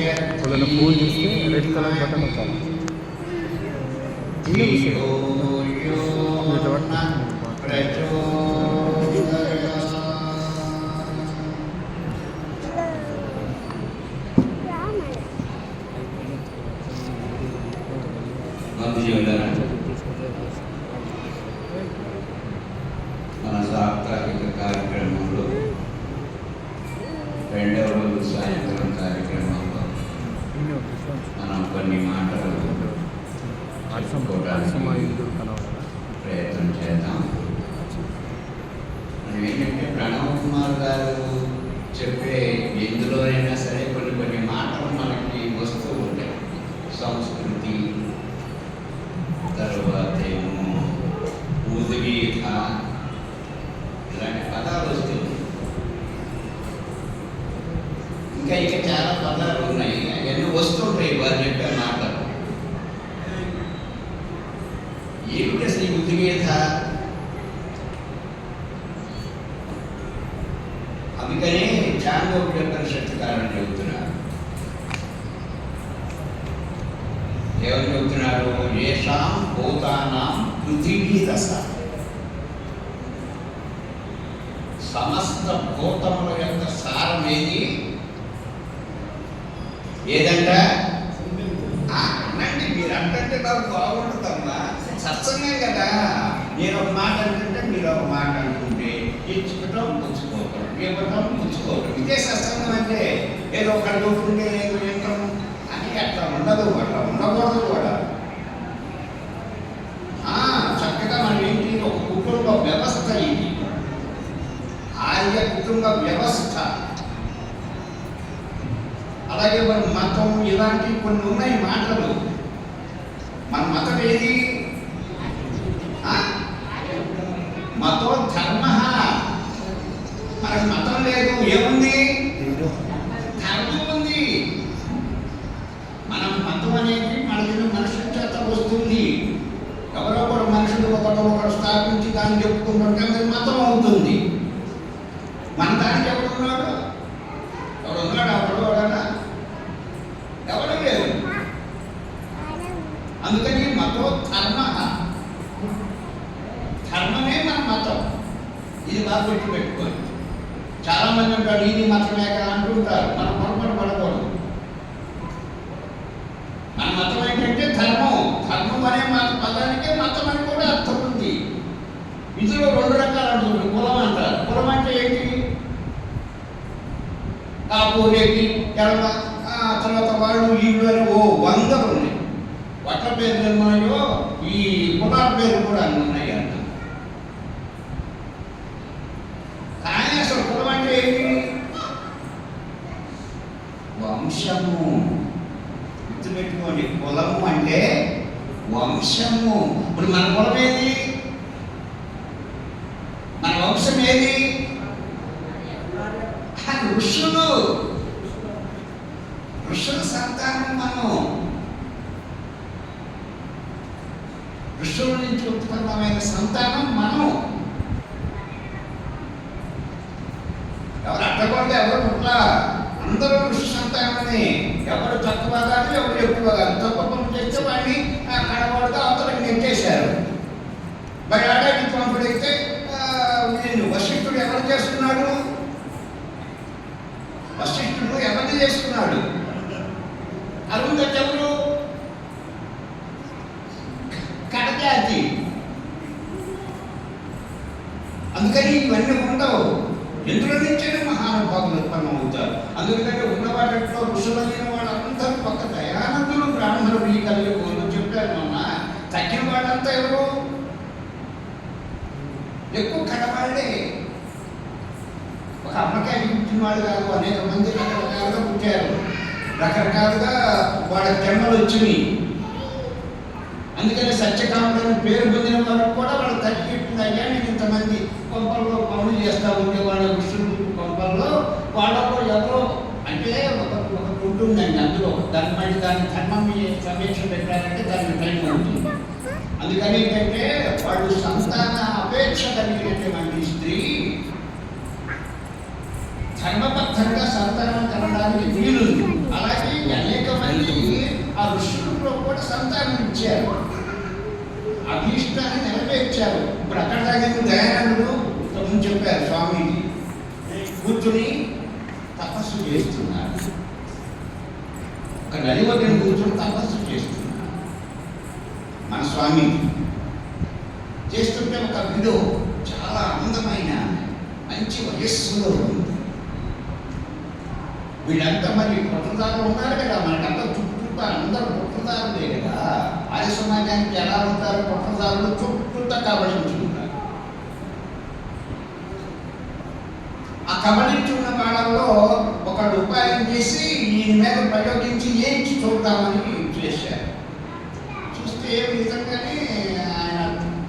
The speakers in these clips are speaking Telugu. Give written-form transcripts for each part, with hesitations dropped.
ఏదైనా ఫోన్ చేస్తే రెడ్ కలర్ బటన్ నొక్కాలి. మన సాప్తాహిక కార్యక్రమంలో రెండవ రోజు సాయంత్రం కార్యక్రమంలో మనం కొన్ని మాటలు ప్రయత్నం చేద్దాం. మనం ఏంటంటే ప్రణవ్ కుమార్ గారు చెప్పే ఎందులోనైనా సరే కొన్ని మాటలు మనకి వస్తూ ఉంటాయి. సంస్కృతి, తర్వాత ఏమో ఉద్గీత, ఇలాంటి పదాలు వస్తుంది. ఇంకా చాలా పదాలు ఉన్నాయి, అవన్నీ వస్తుంటాయి వారు చెప్పే మాటలు. ఏమిటి అసలు ఈ ఉద్గీత? అందుకనే చాందోగ్యోపనిషత్తుకారులు చెబుతున్నారు. ఎవరు చెబుతున్నారు? ఏషాం భూతానాం పృథివీ దశ, సమస్త భూతముల యొక్క సారం ఏదంట? అనండి, మీరు అంటే నాకు బాగుంటుందమ్మా. సత్సంగం కదా. నేను ఒక మాట అనుకుంటే మీరు ఒక మాట అనుకుంటే ఇచ్చుకోవటం పుచ్చుకోవటం, ఇవ్వటం పుచ్చుకోవటం, ఇదే సత్సంగం. అంటే ఏదో ఒకటి చూస్తుంటే ఏదో వింటాం అని అట్లా ఉండదు, అట్లా ఉండకూడదు కూడా. చక్కగా మనం ఏంటి, ఒక కుటుంబ వ్యవస్థ ఇది, ఆర్య కుటుంబ వ్యవస్థ. అలాగే మన మతం, ఇలాంటి కొన్ని ఉన్నాయి మాటలు. మన మతం ఏది? మతో ధర్మ. మనకు మతం లేదు, ఏముంది? ధర్మం ఉంది. మనం మతం అనేది మనకి మనుషుల చేత వస్తుంది. ఎవరో ఒకరు మనుషులు ఒకరు స్థాపించి దాన్ని చెప్పుకుంటుంటే అది మతం అవుతుంది. మన దానికి ఎవరున్నాడు? ఎవడున్నాడు? ఎవడన్నా? ఎవరు లేదు. అందుకని మతో ధర్మ, ధర్మమే మన మతం. ఇది బాగా పెట్టుకోండి. చాలా మంది అంటారు ఇది మతమే కదా అంటుంటారు. మనం పొరపాటు పడకూడదు. మన మతం ఏంటంటే ధర్మం. ధర్మం అనే పదానికే మతం అని కూడా అర్థం ఉంది. ఇందులో రెండు రకాలు అంటుంది. కులం అంటారు. కులం అంటే ఏంటి? పూరేకి ఎడమ, తర్వాత వాళ్ళు వీళ్ళు అని 100 ఉన్నాయి. వట్ల పేర్లు ఉన్నాయో ఈ కులాల పేర్లు కూడా అన్ని ఉన్నాయి అంట. కానీ అసలు కులం అంటే ఏంటి? వంశము. గుర్తుపెట్టుకోండి, కులము అంటే వంశము. ఇప్పుడు మన కులం ఏది? మన వంశం ఏది? ఋషులు. ఋషుల సంతానం మనం. ఋషుల నుంచి ఉత్పన్నమైన సంతానం మనం. ఎవరు అడ్డకూడదు, ఎవరు పుట్ల, అందరూ ఋషి సంతానమని. ఎవరు తక్కువ కాదు, ఎవరు ఎక్కువ కాదు. తక్కువ పనులు చేస్తే వాడిని కడబడితే అవతలకి నెట్టేశారు. మరి ఆడానికి పంపుడైతే వశిష్ఠుడు ఎవరు చేస్తున్నాడు? వశిష్ఠుడు ఎవరిని చేసుకున్నాడు? అరుంధతి ఎవరు? కడజాతి. అందుకని ఇవన్నీ ఉండవు. ఎందులో నుంచే మహానుభావులు ఉత్పన్నం అవుతారు. అందుకని ఉన్న వాటిలో ఋషులైన వాళ్ళందరూ పక్క దయానందులు, బ్రాహ్మణులు, ఈ కలియుగంలో చెప్పారు. మొన్న తగ్గిన వాళ్ళంతా ఎవరు? ఎక్కువ కడవాళ్ళే. ఒక అమ్మకాయ పుట్టిన వాళ్ళు కాదు, అనేక మంది రకరకాలుగా పుట్టారు. రకరకాలుగా వాళ్ళ జన్మలు వచ్చినాయి. అందుకని సత్యకాములని పేరు పొందిన వాళ్ళకు కూడా వాళ్ళ తల్లి చెప్పింది, అయ్యా నేను ఇంతమంది కొంపల్లో పనులు చేస్తూ ఉండే వాళ్ళ ఋషులు కొంపల్లో వాళ్ళలో ఎవరో అంటే ఒకటి ఉంటుందండి. అందులో దాన్ని ధర్మం సమీక్ష పెట్టాలంటే దానికి టైం ఉంటుంది. అందుకని ఏంటంటే వాళ్ళు సంతాన అపేక్ష కలిగినటువంటి స్త్రీ ధర్మబద్ధంగా సంతానం కలడానికి వీలుంది. అలాగే సంతానం ఇచ్చారు, అభీష్టాన్ని నెరవేర్చారు. ఇప్పుడు అక్కడ దాకా దయానందుడు ముందు చెప్పారు స్వామీజీ, కూర్చుని తపస్సు చేస్తున్నారు. ఒక నది ఒడ్డున కూర్చొని తపస్సు చేస్తున్నారు మన స్వామీజీ. చేస్తుంటే ఒక విడో చాలా అందమైన మంచి వయస్సులో ఉంది. వీళ్ళంతా మరి పుట్టదారులు ఉన్నారు కదా, మనకంతా చుట్టూ అందరూ పుట్టదారులే కదా. ఆర్య సమాజానికి ఎలా ఉంటారు పుట్టదారులు? చుట్టూత కబళించుకుంటారు. ఆ కబళించుకున్న వాళ్ళలో ఒకడు ఉపాయం చేసి ఈయన మీద ప్రయోగించి ఏంటి చూద్దామని చేశారు. చూస్తే నిజంగానే ఆయన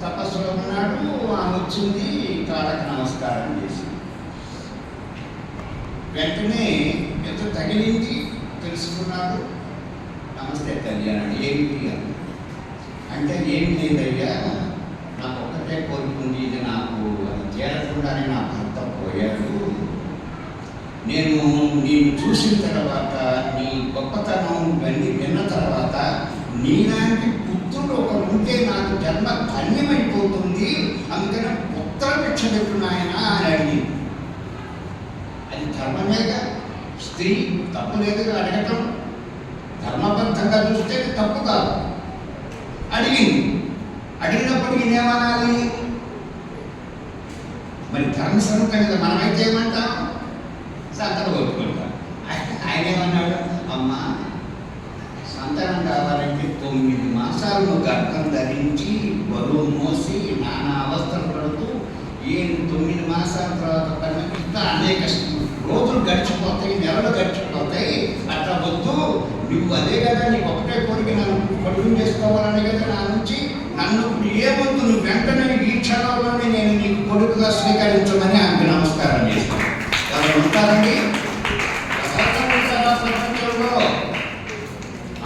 తపస్సులో ఉన్నాడు. ఆమె వచ్చింది, కాళ్ళకి నమస్కారం చేసి వెంటనే ఎంత తగిలింది తెలుసుకున్నాడు. నమస్తే కళ్యాణ్, ఏమిటి అంటే ఏమి లేదయ్యా, నాకు ఒక్కటే కోరుకుంది, ఇది నాకు అది చేరకుండానే నా భర్త పోయాడు. నేను నేను చూసిన తర్వాత, నీ గొప్పతనం ఇవన్నీ విన్న తర్వాత, నీలాంటి పుత్రుడు ఒకరు ఉంటే నాకు జన్మ ధన్యమైపోతుంది, అందుకని పుత్ర భిక్ష పెట్టున్నాయన అని అడిగింది. అది ధర్మమేగా, స్త్రీ తప్పు లేదుగా అడగటం, ధర్మబద్ధంగా చూస్తే తప్పు కాదు. అడిగింది. అడిగినప్పుడు ఈయనేమనాలి? మరి ధర్మస్వరూపం కదా, మనమైతే ఏమంటాం? సంతానం కొట్టుకుంటాం. ఆయన ఏమన్నాడు? అమ్మా, సంతానం కావాలంటే 9 మాసాలు నువ్వు గర్భం ధరించి బరువు మోసి నానా అవస్థలు పడుతూ 9 మాసాల తర్వాత ఇంకా అనేక రోజులు గడిచిపోతాయి, నెలలు గడిచిపోతాయి. అట్లా వద్దు, నువ్వు అదే కదా నీకు ఒకటే కోరిక, నన్ను కొడుకు చేసుకోవాలని కదా నా నుంచి, నన్ను ఏమొద్దు, నువ్వు వెంటనే ఈ క్షణంలోనే నేను నీకు కొడుకుగా స్వీకరించమని ఆమెకు నమస్కారం చేస్తాను. ఎవరు ఉంటారండి ప్రపంచంలో?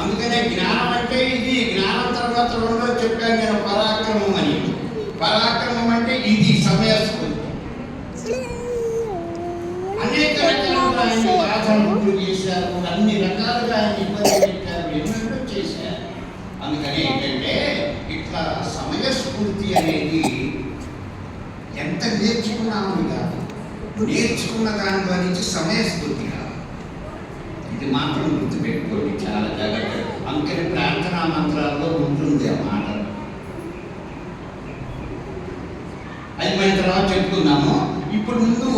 అందుకనే జ్ఞానం అంటే ఇది. జ్ఞానం తర్వాత రెండో చెప్పాను నేను, పరాక్రమం అని. పరాక్రమం అంటే ఇది సమయస్ఫూర్తి. అనేక రకాలుగా ఆయన బాధలు చేశారు, అన్ని రకాలుగా ఆయన ఇబ్బంది పెట్టారు, ఎన్నో చేశారు. అందుకని ఏంటంటే ఇట్లా సమయస్ఫూర్తి అనేది ఎంత నేర్చుకున్నామని కాదు, నేర్చుకున్న దానిలో నుంచి సమయస్ఫూర్తి కాదు. ఇది మాత్రం గుర్తుపెట్టుకోండి చాలా జాగ్రత్తగా. అందుకని ప్రార్థనా మంత్రాల్లో ఉంటుంది ఆ మాట. అది మన తర్వాత చెప్పుకున్నాము. ఇప్పుడు ముందు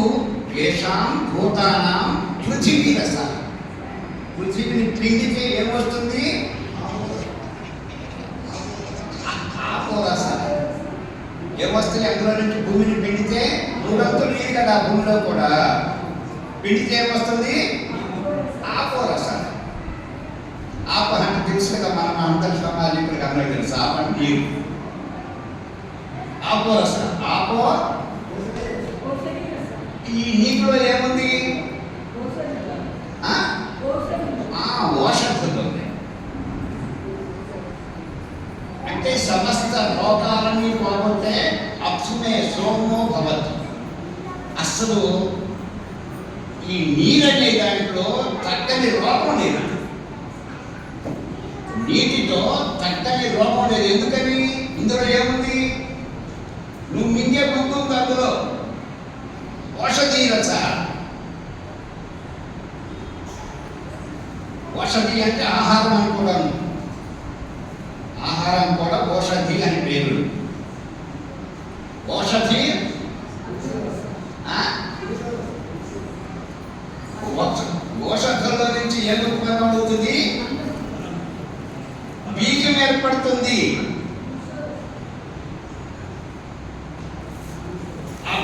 ఏషాం భూతానాం పృథివీ రస. పృథివీని పిండితే ఏమొస్తుంది? ఆపోరస. ఏమొస్తుంది అందులో నుంచి? భూమిని పిండితే 3 వంతులు నీరు కదా భూమిలో కూడా. పిండితే ఏమొస్తుంది? ఆపోరస. ఆప అంటే తెలుసు కదా, మనం అందరి సమాజీకులకు అందరికీ తెలుసు. ఆప అంటే నీరు. ఆపోరస. ఆపో ఈ నీటిలో ఏముంది? ఓషధులు ఉన్నాయి. అంటే సమస్త రోగాలన్నీ పోగొట్టే అప్సుమే సోమో భవతి. అసలు ఈ నీరనే దాంట్లో తగ్గని రోగం లేదు. నీటితో తగ్గని రోగం లేదు. ఎందుకని? ఇందులో ఏముంది? నువ్వు మింగే ముందు అందులో ఓషధి రస. ఓషధి అంటే ఆహారం అని కూడా, ఆహారం కూడా ఓషధి అని పేరు. ఓషధి ఓషధంలో నుంచి ఏం ఉత్పన్నం అవుతుంది? బీజం ఏర్పడుతుంది.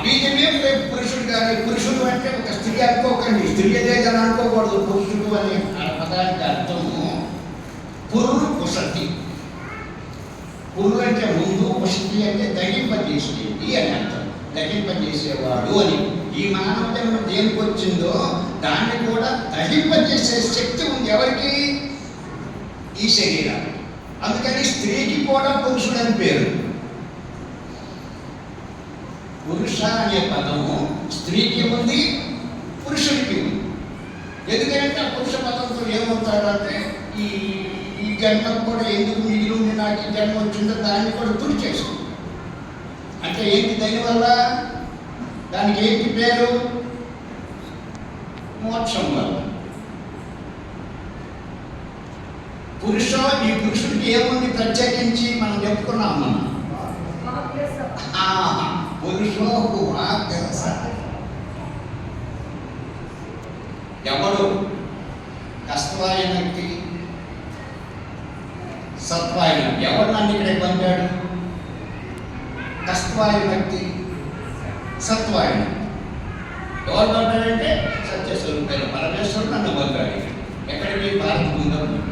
బీజమే పురుషుడు కానీ, పురుషుడు అంటే ఒక స్త్రీ అనుకోకండి, స్త్రీ అదే కదా అనుకోకూడదు. పురుషుడు అనే పదానికి అర్థము పురుడు పుషతి. పురుడు అంటే ముందు, పుషతి అంటే దగింపజేసేది అని అర్థం. దగింపజేసేవాడు అని. ఈ మానవ జన్మ దేనికి వచ్చిందో దాన్ని కూడా దహింపజేసే శక్తి ఉంది. ఎవరికి? ఈ శరీరం. అందుకని స్త్రీకి కూడా పురుషుడు అని పేరు. పురుష అనే పదము స్త్రీకి ఉంది, పురుషుడికి ఉంది. ఎందుకంటే ఆ పురుష పదంతో ఏమవుతాడంటే ఈ ఈ జన్మకు కూడా ఎందుకు మిగిలి ఉంది, నాకు ఈ జన్మ వచ్చిందో దాన్ని కూడా తుడిచేస్తుంది. అంటే ఏంటి దానివల్ల? దానికి ఏంటి పేరు? మోక్షం వల్ల. ఈ పురుషుడికి ఏముంది ప్రత్యేకించి మనం చెప్పుకున్నాం. మనం పురుషో వాగ్రస. ఎవడు కష్టవాయనకి సత్వాయన, ఎవరు నన్ను ఇక్కడ పంపాడు? కష్టవాయనకి సత్వాయన. ఎవరు పంపాడంటే సత్యస్వరూపైన పరమేశ్వరుడు నన్ను పంపాడు. ఎక్కడికి? భారత బృందం పంపాడు.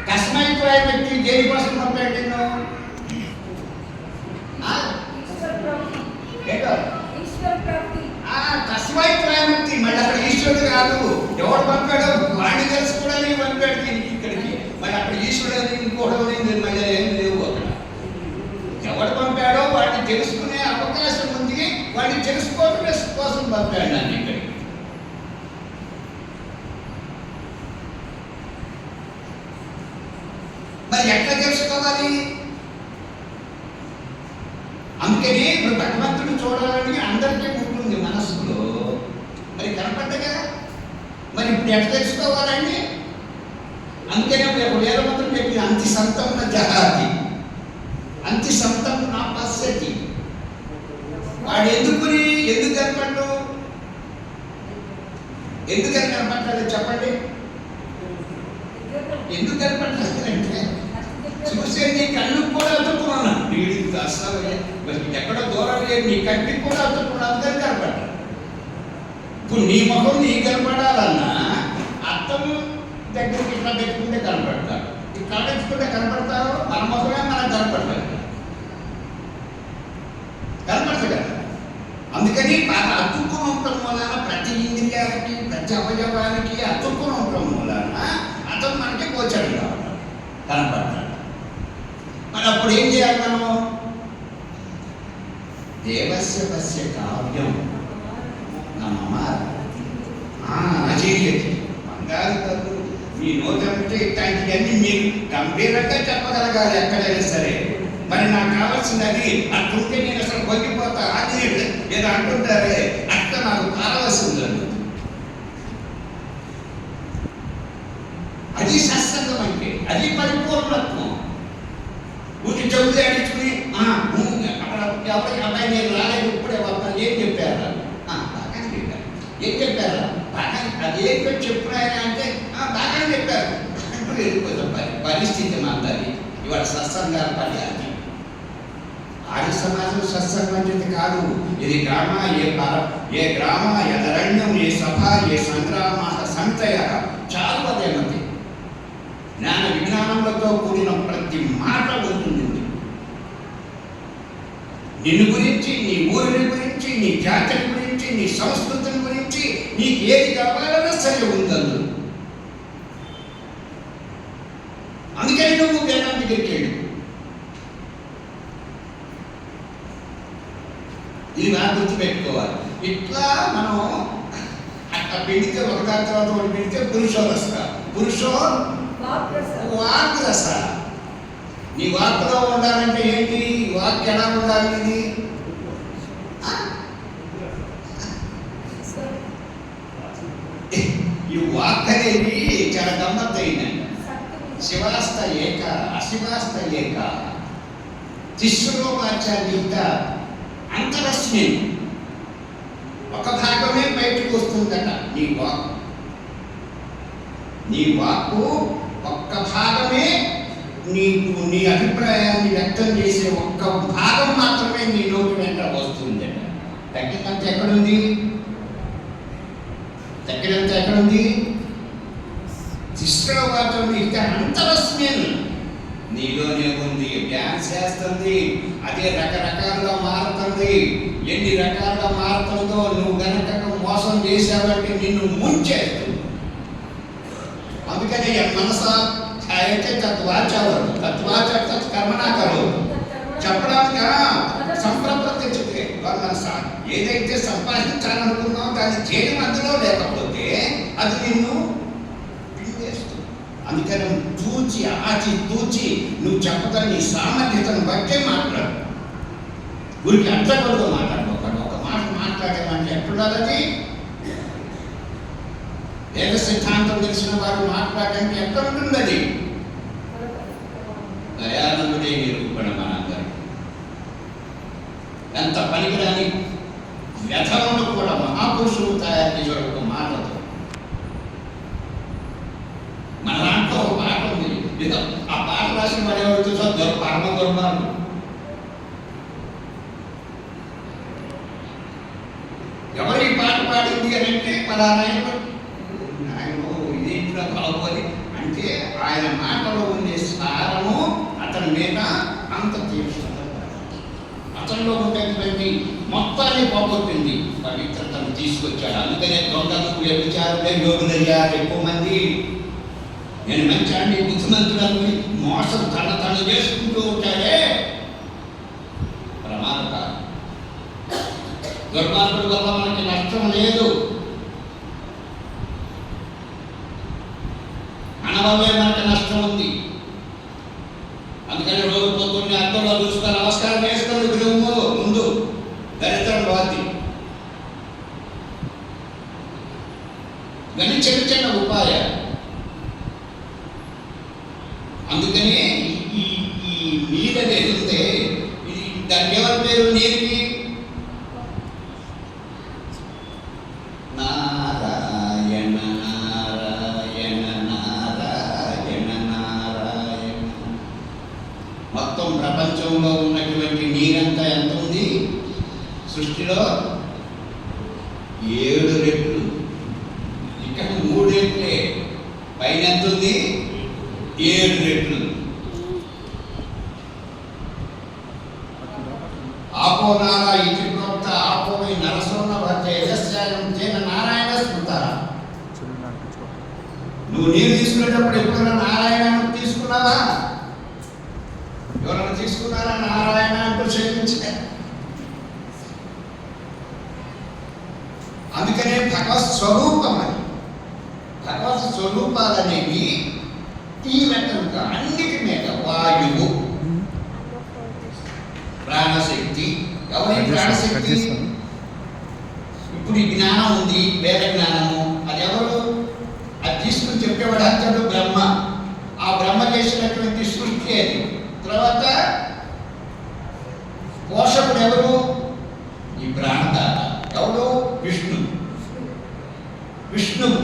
కస్మైత్వాయ వ్యక్తి దేనికోసం పంపాడు నిన్ను? కస్మైత్వాయ వ్యక్తి. మళ్ళీ అక్కడ ఈశ్వరుడు కాదు. ఎవడు పంపాడో వాడిని తెలుసుకోవడానికి పంపాడు దీనికి ఇక్కడికి. మరి అక్కడ ఈశ్వరుడు అని ఇంకోవడం మళ్ళీ ఏం లేవు అక్కడ. ఎవడు పంపాడో వాడిని తెలుసుకునే అవకాశం ఉంది. వాడిని తెలుసుకోవడం కోసం పంపాడు నన్ను ఇక్కడికి. మరి ఎట్లా తెలుసుకోవాలి? అందుకని ఇప్పుడు భగవంతుడు చూడాలని అందరికీ ఉంటుంది మనస్సులో. మరి కనపడ్డగా మరి ఇప్పుడు ఎట్లా తెలుసుకోవాలండి? అందుకనే ఒక వేల మంత్రం చెప్పి అంతి సంతం నా జహాతి, అంతి సంతం నా పశ్యతి. వాడు ఎందుకు కనపడ్డు? ఎందుకని కనపడ్డాడు చెప్పండి? ఎందుకు కనపడ్డాడంటే చూసే నీ కళ్ళు కూడా అతుక్కున్నాను. వీడికి అసలు ఎక్కడో దూరం లేదు, నీ కంటికి కూడా అతుక్కున్నాను. అందుకని కనపడ్డా. ఇప్పుడు నీ ముఖం నీ కనపడాలన్నా అర్థం దగ్గరికి ఇట్లా పెట్టుకుంటే కనపడతాడు. ఇట్లా పెట్టుకుంటే కనపడతావు. మన ముఖమే మనకు కనపడతాడు కదా. అందుకని బాగా అతుక్కుని ఉండటం వలన ప్రతి ఇంద్రియాలకి ప్రతి అవయవానికి అతుక్కుని ఉండటం వలన అతను మనకి గోచరం కావడం కనపడతాడు. మరి అప్పుడు ఏం చేయాలి మనం? దేవస్య పశ్య కావ్యం నమ్మ అజేయతి. బంగారు తల్లు మీ నోటంటే ఇట్లాంటివన్నీ మీరు గంభీరంగా చెప్పగలగాలి ఎక్కడైనా సరే. మరి నాకు కావాల్సినది అట్లుంటే నేను అసలు పొంగిపోతా. అది ఏదో అంటుంటారే అట్లా నాకు కావాల్సింది. అది సత్సంగం అంటే, అది పరిపూర్ణత్వం. ఊరికి చెబుతే అడుచుకుని అక్కడ ఎవరికి అబ్బాయి నేను రాలేదు ఇప్పుడే వస్తాను ఏం చెప్పారా? బాగానే చెప్పారు. ఏం చెప్పారా? బాగానే అది ఏంటో చెప్పున్నాయని అంటే బాగానే చెప్పారు అంటూ వెళ్ళిపోతాం. పరిస్థితి మాత్రది. ఇవాళ సత్సంగాలు పడి అది ఆర్య సమాజం సత్సంగం చేతి కాదు. ఇది గ్రామ ఏ గ్రామ యదరణ్యం ఏ సభ ఏ సంగ్రామ సంతయ చాలువదేమతి. జ్ఞాన విజ్ఞానములతో కూడిన ప్రతి మాట ఉంటుంది. నిన్ను గురించి, నీ ఊరిని గురించి, నీ జాతిని గురించి, నీ సంస్కృతిని గురించి నీకు ఏది కావాలన్నా సరే ఉందదు. అందుకని నువ్వు వేదం దగ్గరికి వెళ్ళు. ఇది నా గుర్తుపెట్టుకోవాలి. ఇట్లా మనం అట్లా పెడితే ఒకదాని తర్వాత ఒకటి పెడితే పురుషోరస. పురుషో వాగ్రస. నీ వాక్కులో ఉండాలంటే ఏంటి? వాక్ ఎలా ఉండాలి? ఇది ఈ వాక్ అనేది చాలా గమ్మత్తైందండి. శివాస్త ఏక అశివాస్త ఏక తిశ్రోవాచార్యుత అంతరస్మి. ఒక భాగమే బయటకు వస్తుందట నీ వాక్. నీ వాక్కు ఒక్క భాగమే నీ అభిప్రాయాన్ని వ్యక్తం చేసే ఒక్క భాగం మాత్రమే నీ నోటి వెంట వస్తుందట. తగ్గినంత ఎక్కడుంది? తగ్గినంత ఎక్కడుంది? తిశ్రోవాచం ఇస్తే అంతరస్మిన్ నీలోనే ఉంది. డ్యాన్స్ చేస్తుంది, అదే రకరకాలుగా మారుతుంది. ఎన్ని రకాలుగా మారుతుందో నువ్వు గనక మోసం చేసావంటే నిన్ను ముంచేస్తుంది. అందుకని మనసా అయితే తత్వాచారు తత్వాచ కర్మనా కరు చెప్పడానికి సంప్రప్రతిష్ఠితే. ఏదైతే సంపాదించాలనుకున్నావు దాన్ని చేయడం అందులో లేకపోతే అది నిన్ను పిండేస్తుంది. అందుకని నువ్వు తూచి ఆచి తూచి నువ్వు చెప్పగల నీ సామర్థ్యతను బట్టే మాట్లాడు. ఊరికి అర్థపడుతూ మాట్లాడు. ఒక మాట మాట్లాడేమంటే ఎట్లుండాలి? అది వేద సిద్ధాంతం తెలిసిన వారు మాట్లాడడానికి ఎక్కడ ఉంటుంది? అది దయానందుడే నిరూపణ. మనందరం ఎంత పనికిరాని వ్యధలను కూడా మహాపురుషులు తయారు చేశారు ఒక మాటతో. మన దాంట్లో ఒక పాట ఉంది. ఆ పాట రాసిన వాడు ఎవరు చూసా? పరమ దుర్మార్గుడు. ఎవరు ఈ పాట పాడింది అని అంటే పలానాయన ఇదేంటిలో బాగోని అంటే ఆయన మాటలో ఉండే సారము అతని మీద అంత తీవ్రత, అతనిలో ఉండేటువంటి మొత్తాన్ని పోగొట్టింది, పవిత్రతను తీసుకొచ్చాడు. అందుకనే దొంగలకు వ్యభిచారులే యోగులయ్యారు ఎక్కువ మంది. నేను మంచి బుద్ధిమంతులని మోసం తను చేసుకుంటూ ఉంటాడే ప్రమాదకారం. దుర్మార్గుల వల్ల మనకి నష్టం లేదు, మన వల్లే మనకి నష్టం ఉంది. అందుకని రోజు పొద్దున్నే అర్థంలో చూసుకొని నమస్కారం చేసుకొని విలువ ముందు దరిద్రం బాధ్య. ఇవన్నీ చిన్న చిన్న ఉపాయాలు. అందుకని ఈ నీరు అనేది ఉంటే ఇది దానికి ఎవరి పేరు? నీరుకి నారాయణ నారాయణ నారాయణ నారాయణ. మొత్తం ప్రపంచంలో ఉన్నటువంటి నీరంతా ఎంత ఉంది? సృష్టిలో 7 రెట్లు, ఇక్కడ 3 రెట్లే. పైన ఎంత ఉంది? 7 రెట్లు. ఆపో నారా ఇది ప్రోక్త ఆపోయి నరసోన్న యశస్యాయం తేన నారాయణ స్మృతార. నువ్వు నీరు తీసుకునేటప్పుడు ఎప్పుడైనా నారాయణ తీసుకున్నావా? ఎవరైనా తీసుకున్నారా? నారాయణ అంటూ సేవించే. అందుకనే భగవత్ స్వరూపం అని, భగవత్ స్వరూపాలనేవి ఈ రకంగా అన్నిటి మీద వాయువు, ప్రాణశక్తి. ఎవరి ప్రాణశక్తి? ఇప్పుడు ఈ జ్ఞానం ఉంది, వేద జ్ఞానము. అది ఎవరు? అది తీసుకుని చెప్పేవాడు అంతడు బ్రహ్మ. ఆ బ్రహ్మ చేసినటువంటి సృష్టి అది. తర్వాత పోషకుడు ఎవరు? ఈ ప్రాణదాత. ఎవరు? విష్ణు. విష్ణువు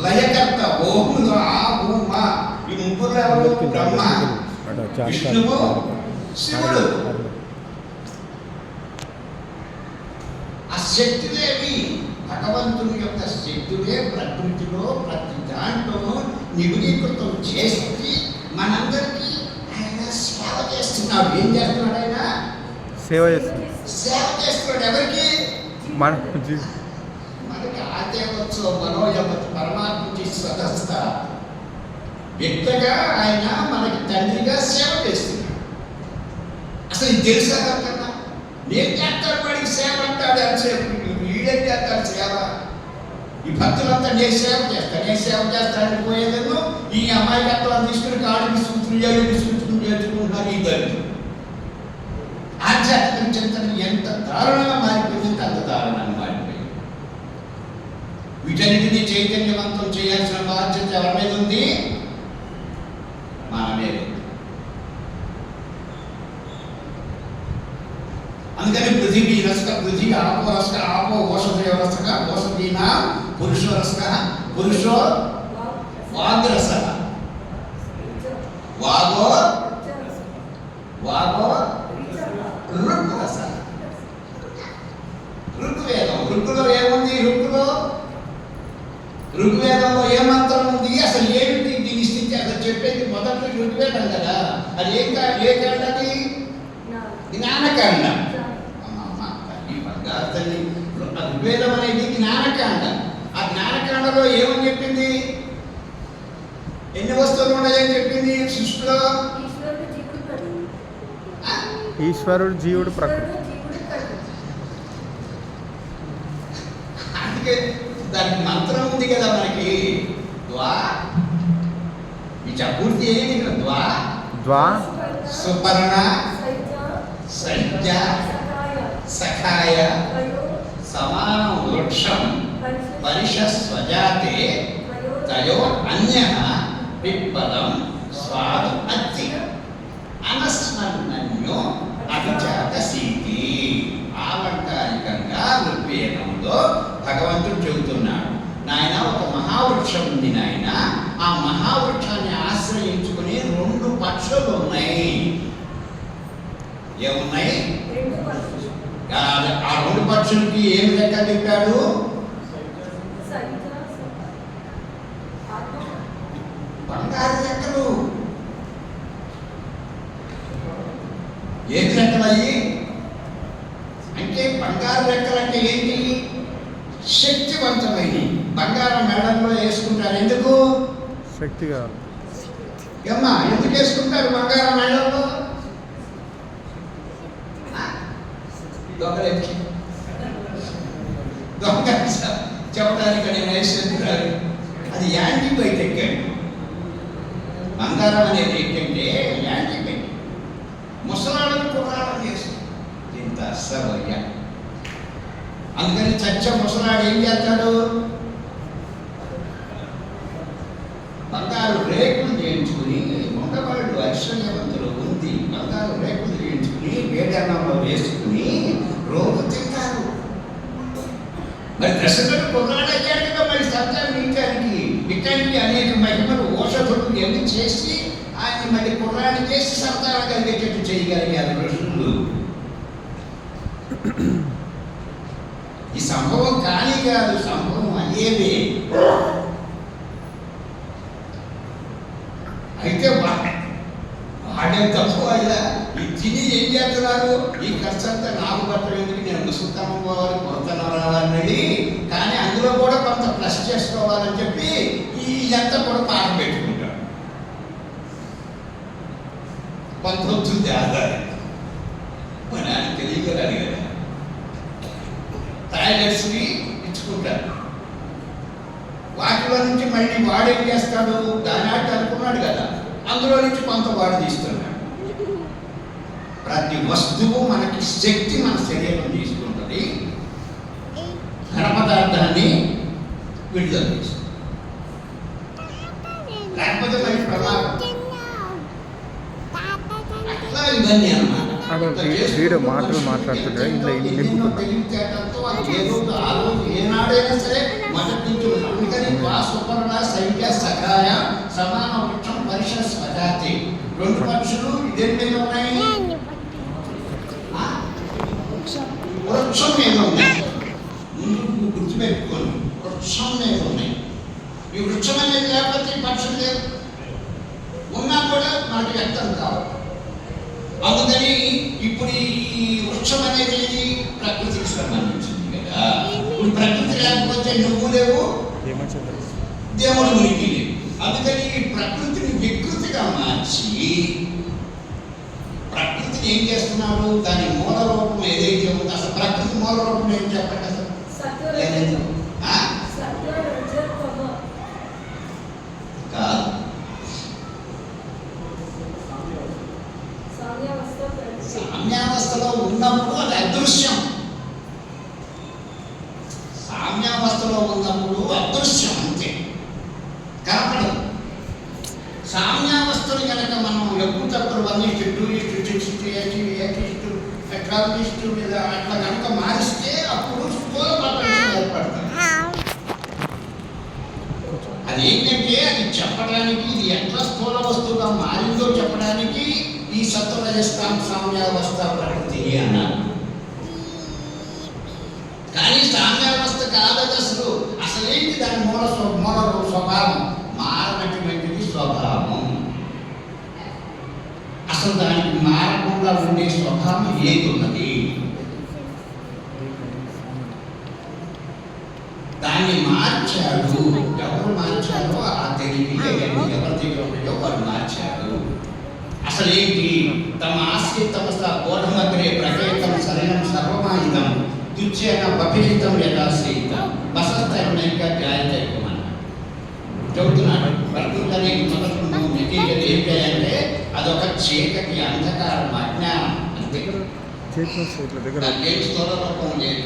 లయకర్త. ఓహులు ఆ భూమ. ఈ ముగ్గురు ఎవరు? బ్రహ్మ, విష్ణువు, శివుడు. ఆ శక్తులేవి భగవంతుని యొక్క శక్తులే ప్రకృతిలో ప్రతి దాంట్లోనూ నిబిడీకృతం చేసి మనందరికీ ఆయన సేవ చేస్తున్నాడు. ఏం చేస్తున్నాడు? ఆయన సేవ చేస్తున్నాడు. సేవ చేస్తున్నాడు. ఎవరికి? మనకి ఆదేవోత్సవ మనోయమతి పరమాత్మకి స్వతస్థ వ్యక్తిగా ఆయన మనకి తండ్రిగా సేవ చేస్తున్నాడు. అసలు ఇది తెలుసా కన్నా? నేను చేస్తాడు వాడికి సేవ అంటాడు. అంతసేపు వీడేం చేస్తాడు సేవ? ఈ భక్తులంతా నేను సేవ చేస్తానని పోయేదేమో ఈ అమాయకత్వాన్ని తీసుకుని కాళ్ళు విసుకుంటుని చేసుకుంటున్నారు. ఈ దళితులు ఆధ్యాత్మిక చింతన ఎంత దారుణంగా మారిపోయింది, అంత దారుణంగా మారిపోయింది. వీటన్నిటినీ చైతన్యవంతం చేయాల్సిన బాధ్యత ఎవరి మీద ఉంది? మన మీద. అందుకని పృథివీ రసక, పృథివీ ఆపో రసక, ఆపో ఓషధయ రసక, ఓషధీనా పురుషో రసక, పురుషో వాగ్రస, వాగో వాగో ఋగ్రస. ఋగ్వేదం. ఋగ్గులో ఏముంది? ఋగ్వేదంలో ఏ మంత్రం ఉంది? అసలు ఏమిటి దీని స్థితి? అసలు చెప్పేది మొదటి ఋగ్వేదం కదా. అది ఏ కాండ? అది జ్ఞానకాండ. ఋగ్వేదం అనేది జ్ఞానకాండ. ఆ జ్ఞానకాండలో ఏమని చెప్పింది? ఎన్ని వస్తువులు ఉన్నాయని చెప్పింది సృష్టిలో? ఈశ్వరుడు, జీవుడు, ప్రకృతి. అందుకే దానికి మంత్రము ఉంది కదా మనకి. ద్వా ఈ పూర్తి ఏంటి ఇక్కడ? ద్వా ద్వా సుపర్ణ సజ్జ సఖాయ సమానం వృక్షం పరిషస్వజాతే తయో అన్య పిప్పలం స్వాదు అత్తి అనస్మరణ్యో అభిజాత సీతి. ఆలంకారికంగా ఋగ్వేదంలో భగవంతుడు చెబుతున్నాడు, నాయన ఒక మహావృక్షం ఉంది నాయన, ఆ మహావృక్షాన్ని ఆశ్రయించుకుని 2 పక్షులు ఉన్నాయి. ఏమున్నాయి? ఆ 2 పక్షులకి ఏమి లెక్క చెప్పాడు? బంగారు రెక్కలు. ఏది రెక్కలయ్యి అంటే బంగారు రెక్కలు అంటే ఏంటి? శక్తివంతమైనవి. బంగారం మెడల్లో వేసుకుంటారు. ఎందుకు? శక్తిగా. ఏమ్మా ఎందుకు వేసుకుంటారు బంగారం మెడల్లో? దొంగలెక్కి దొంగ చెప్పడానికి నేను వేసుకుంటున్నారు. అది యాంటీబయోటిక్ అండి. బంగారం అనేది ఏంటంటే యాంటీబయోటిక్. ముసలాళ్ళని కుర్రాళ్ళని చేస్తుంది ఇంత అసభ్య. అందుకని చచ్చ ముసలాడు ఏం చేస్తాడు? బంగారు రేకులు చేయించుకుని, ఉండవాళ్ళు ఐశ్వర్యవంతులు ఉంది, బంగారు రేకులు చేయించుకుని వేడన్నంలో వేసుకుని రోజు తింటారు. మరి దశరథుడు కొన్నాడు అయ్యాడుగా మరి సంతానం నీటానికి ఇట్లాంటి అనేక మహిమలు ఔషధులు ఎన్ని చేసి ఆయన మరి కుర్రాన్ని చేసి సంతానం కలిగేటట్టు చేయగలిగారు ఋషులు. ఈ సంభవం కానీ కాదు, సంభవం అయ్యేదే. అయితే వాడే తప్పు అయ్యా. ఈ తిని ఏం చేస్తున్నారు? ఈ ఖర్చంతా నాకు బట్టలు ఎందుకు, నేను ముసుగుతామం పోవాలి, కొడతనం రావాలన్నది. కానీ అందులో కూడా కొంత ప్లస్ చేసుకోవాలని చెప్పి ఇదంతా కూడా పాట పెట్టుకుంటాడు. కొంత వస్తుంది ఆధారం. మా నాన్న తెలియగలరు కదా, టాయిలెట్స్ని ఇచ్చుకుంటారు. వాటిలో నుంచి మళ్ళీ వాడేం చేస్తాడు? దాని ఆట అనుకున్నాడు కదా, అందులో నుంచి కొంత వాడు తీస్తున్నాడు. ప్రతి వస్తువు మనకి శక్తి మన శరీరం తీసుకుంటుంది, ఘన పదార్థాన్ని విడుదల చేస్తుంది. లేకపోతే మరి ప్రమాదం. అట్లా ఇవన్నీ అన్నమాట. వీడియో మాటలు మాట్లాడుతుంటే ఇంట్లో ఏనాడైనా సరే మొదటి నుంచి అందుకని సుపర్ణ సైక్య సఖాయ సమాన వృక్షం పరిషత్ స్వజాతి. 2 పక్షులు ఇదేంటి మీద ఉన్నాయి? వృక్షం మీద ఉన్నాయి. ముందు గుర్తుపెట్టుకోండి, వృక్షం మీద ఉన్నాయి. ఈ వృక్షం అనేది లేకపోతే పక్షులు లేదు, ఉన్నా కూడా మనకి వ్యక్తం కావు. అందుకని ఇప్పుడు ఈ వృక్షం అనేది ప్రకృతికి సంబంధించింది కదా. ఇప్పుడు ప్రకృతి లేకపోతే నువ్వు లేవు, దేవుడు ఉనికి లేవు. అందుకని ఈ ప్రకృతిని వికృతిగా మార్చి ప్రకృతిని ఏం చేస్తున్నారు? దాని మూల రూపం ఏదైతే ఉందో, అసలు ప్రకృతి మూల రూపం ఏం చెప్పండి అసలు? సామ్యావస్థలో ఉన్నప్పుడు అది అదృశ్యం. సామ్యావస్థలో ఉన్నప్పుడు అదృశ్యం అంతే, కనపడదు. సామ్యావస్థను కనుక మనం ఎక్కువ తక్కువ 1:2, 2:6, 8:8, ఎట్రాలిస్ట్ మీద అట్లా కనుక మారిస్తే అప్పుడు స్థూల ప్రపంచం ఏర్పడుతుంది. అది ఏంటంటే అది చెప్పడానికి, ఇది ఎట్లా స్థూల వస్తువుగా మారిందో చెప్పడానికి ఈ సత్వరజస్థాన సామ్యావస్థ ప్రకృతి అన్నారు. కానీ సామ్యావస్థ కాదది అసలు. అసలేంటి దాని మూల స్వభావం? మారనటువంటిది స్వభావం. అసలు దానికి మారకుండా ఉండే స్వభావం ఏది ఉన్నది? దాన్ని మార్చాడు. ఎవరు మార్చారో ఆ తెలివి ఎవరి దగ్గర ఉన్నాయో వారు మార్చారు. అసలేంటి? తమ ఆశ్రితమస్త బోధమగ్రే ప్రకేతం శరణం సర్వమాయుధం తుచ్చేన బపిహితం యథాశ్రీతం బసస్తైక గాయతైకమని. చెబుతున్నాడు. ప్రకృతి మొదటి మెటీరియల్ ఏంటంటే అదొక చీకటి, అంధకారం, అజ్ఞానం అంతే. స్థూలరూపం లేదు.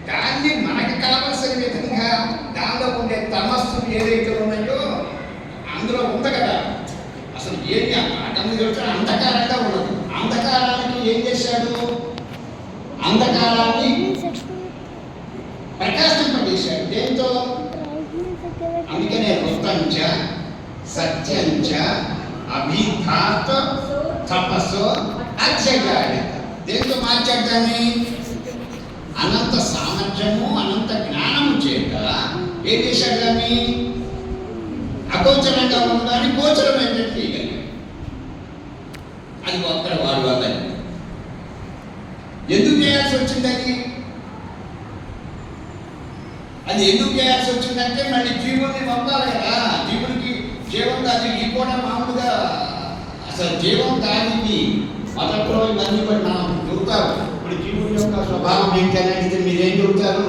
దాన్ని మనకి కావలసిన విధంగా దానిలో ఉండే తమస్సులు ఏదైతే ఉన్నాయో అందులో ఉంది కదా. అసలు ఏంటి ఆ మాట అంధకారంగా ఉండదు. అంధకారానికి ఏం చేశాడు? అంధకారాన్ని ప్రకాశింపజేశాడు. దేంతో? అందుకనే వృత్తంచ సత్యంచ అభిధాత తపస్సు అత్యగాడి. దేంతో మార్చాడు దాన్ని? అనంత సామర్థ్యము, అనంత జ్ఞానము చేత ఏం చేశాడు దాన్ని? అగోచరంగా ఉన్నదాన్ని గోచరమైనట్టు చేయగలిగాడు. అది ఒక్కడ వాడు వాళ్ళని ఎందుకు చేయాల్సి వచ్చిందని? అది ఎందుకు చేయాల్సి వచ్చిందంటే మళ్ళీ జీవుల్ని పంపాలి కదా. జీవుడికి జీవం కాదు. ఈ కూడా మామూలుగా అసలు జీవం కాదు. మొదట్లో ఇవన్నీ కూడా మనం చెబుతారు. ఇప్పుడు జీవుడి యొక్క స్వభావం ఏంటి అని అడిగితే మీరేం చెబుతారు?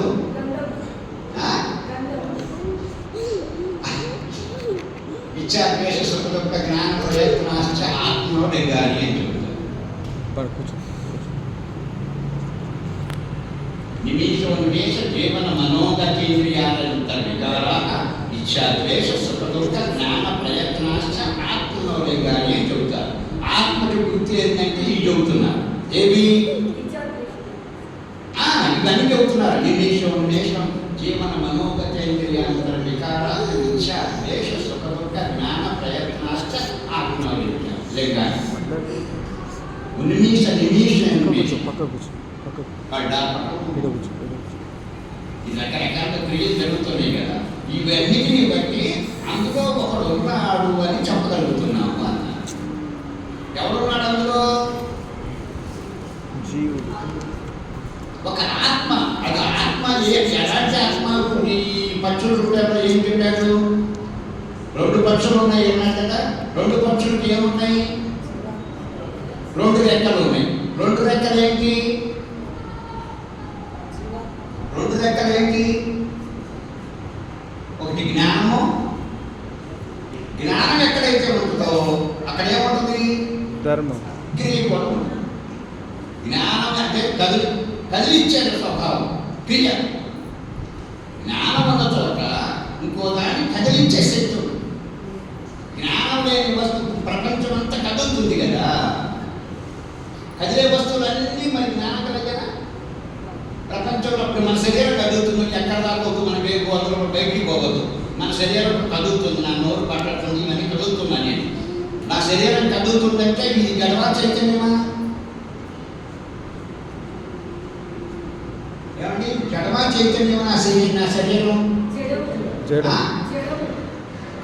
ఇచ్చాద్వేష సుఖ దుఃఖ జ్ఞాన ప్రయత్నాశ్చ ఆత్మలో నెగ్గాలి అని చెబుతారు. నిమిషోన్వేష జీవన మనోగతేంద్రియాలంత వికారాः ఇచ్ఛాద్వేష సుఖ దుఃఖ జ్ఞాన ప్రయత్నాశ్చ ఆత్మలో నెగ్గాలి అని చెబుతారు. ఆత్మకి వృత్తి ఏంటంటే ఇది చెబుతున్నారు. ఏవి? ఇవన్నీ చెబుతున్నారు. నిమిషోన్వేషం జీవన మనోగతేంద్రియాలంత వికారాः ఇచ్ఛాద్వేష సుఖ దుఃఖ జ్ఞాన ప్రయత్నాశ్చ ఆత్మలో నెగ్గాలి. రకరకాల క్రియలు జరుగుతున్నాయి కదా. ఇవన్నిటిని బట్టి అందులో ఒకడు ఉన్నాడు అని చెప్పగలుగుతున్నాము అన్నారు. ఎవరున్నాడు అందులో? జీవుడు, ఒక ఆత్మ. అది ఆత్మ ఎలాంటి ఆత్మ? ఈ పక్షులు రూపంలో ఏం చెప్పాడు? 2 పక్షులు ఉన్నాయి అన్నాడు కదా. 2 పక్షులకి ఏమున్నాయి? 2 రెక్కలు ఉన్నాయి. 2 రెక్కలు ఏంటి? 2 రెక్కలు ఏంటి? ఒకటి జ్ఞానము. జ్ఞానం ఎక్కడైతే ఉంటుందో అక్కడ ఏముంటుంది? ధర్మం, క్రియ కూడా ఉంటుంది. జ్ఞానం అంటే కదిలిచ్చే స్వభావం, క్రియ. జ్ఞానం ఉన్న చోట ఇంకో దాన్ని కదిలించే శక్తి ఉంది. జ్ఞానం లేని వస్తువు ప్రపంచం అంతా కదులుతుంది కదా. కదిలే వస్తువులన్నీ మరి జ్ఞానం కలిగేనా? ప్రపంచంలో మన శరీరం కదులుతుంది. ఎక్కడ రాకూడదు, మన అందులో బయటికి పోవద్దు. మన శరీరం కదులుతుంది. నా నోరు పట్టడుతుంది, ఇవన్నీ కదులుతున్నా నేను. నా శరీరం కదులుతుందంటే ఇది గడవా చైతన్యమా? ఏమండి? గడవా చైతన్యమా నా శరీరం?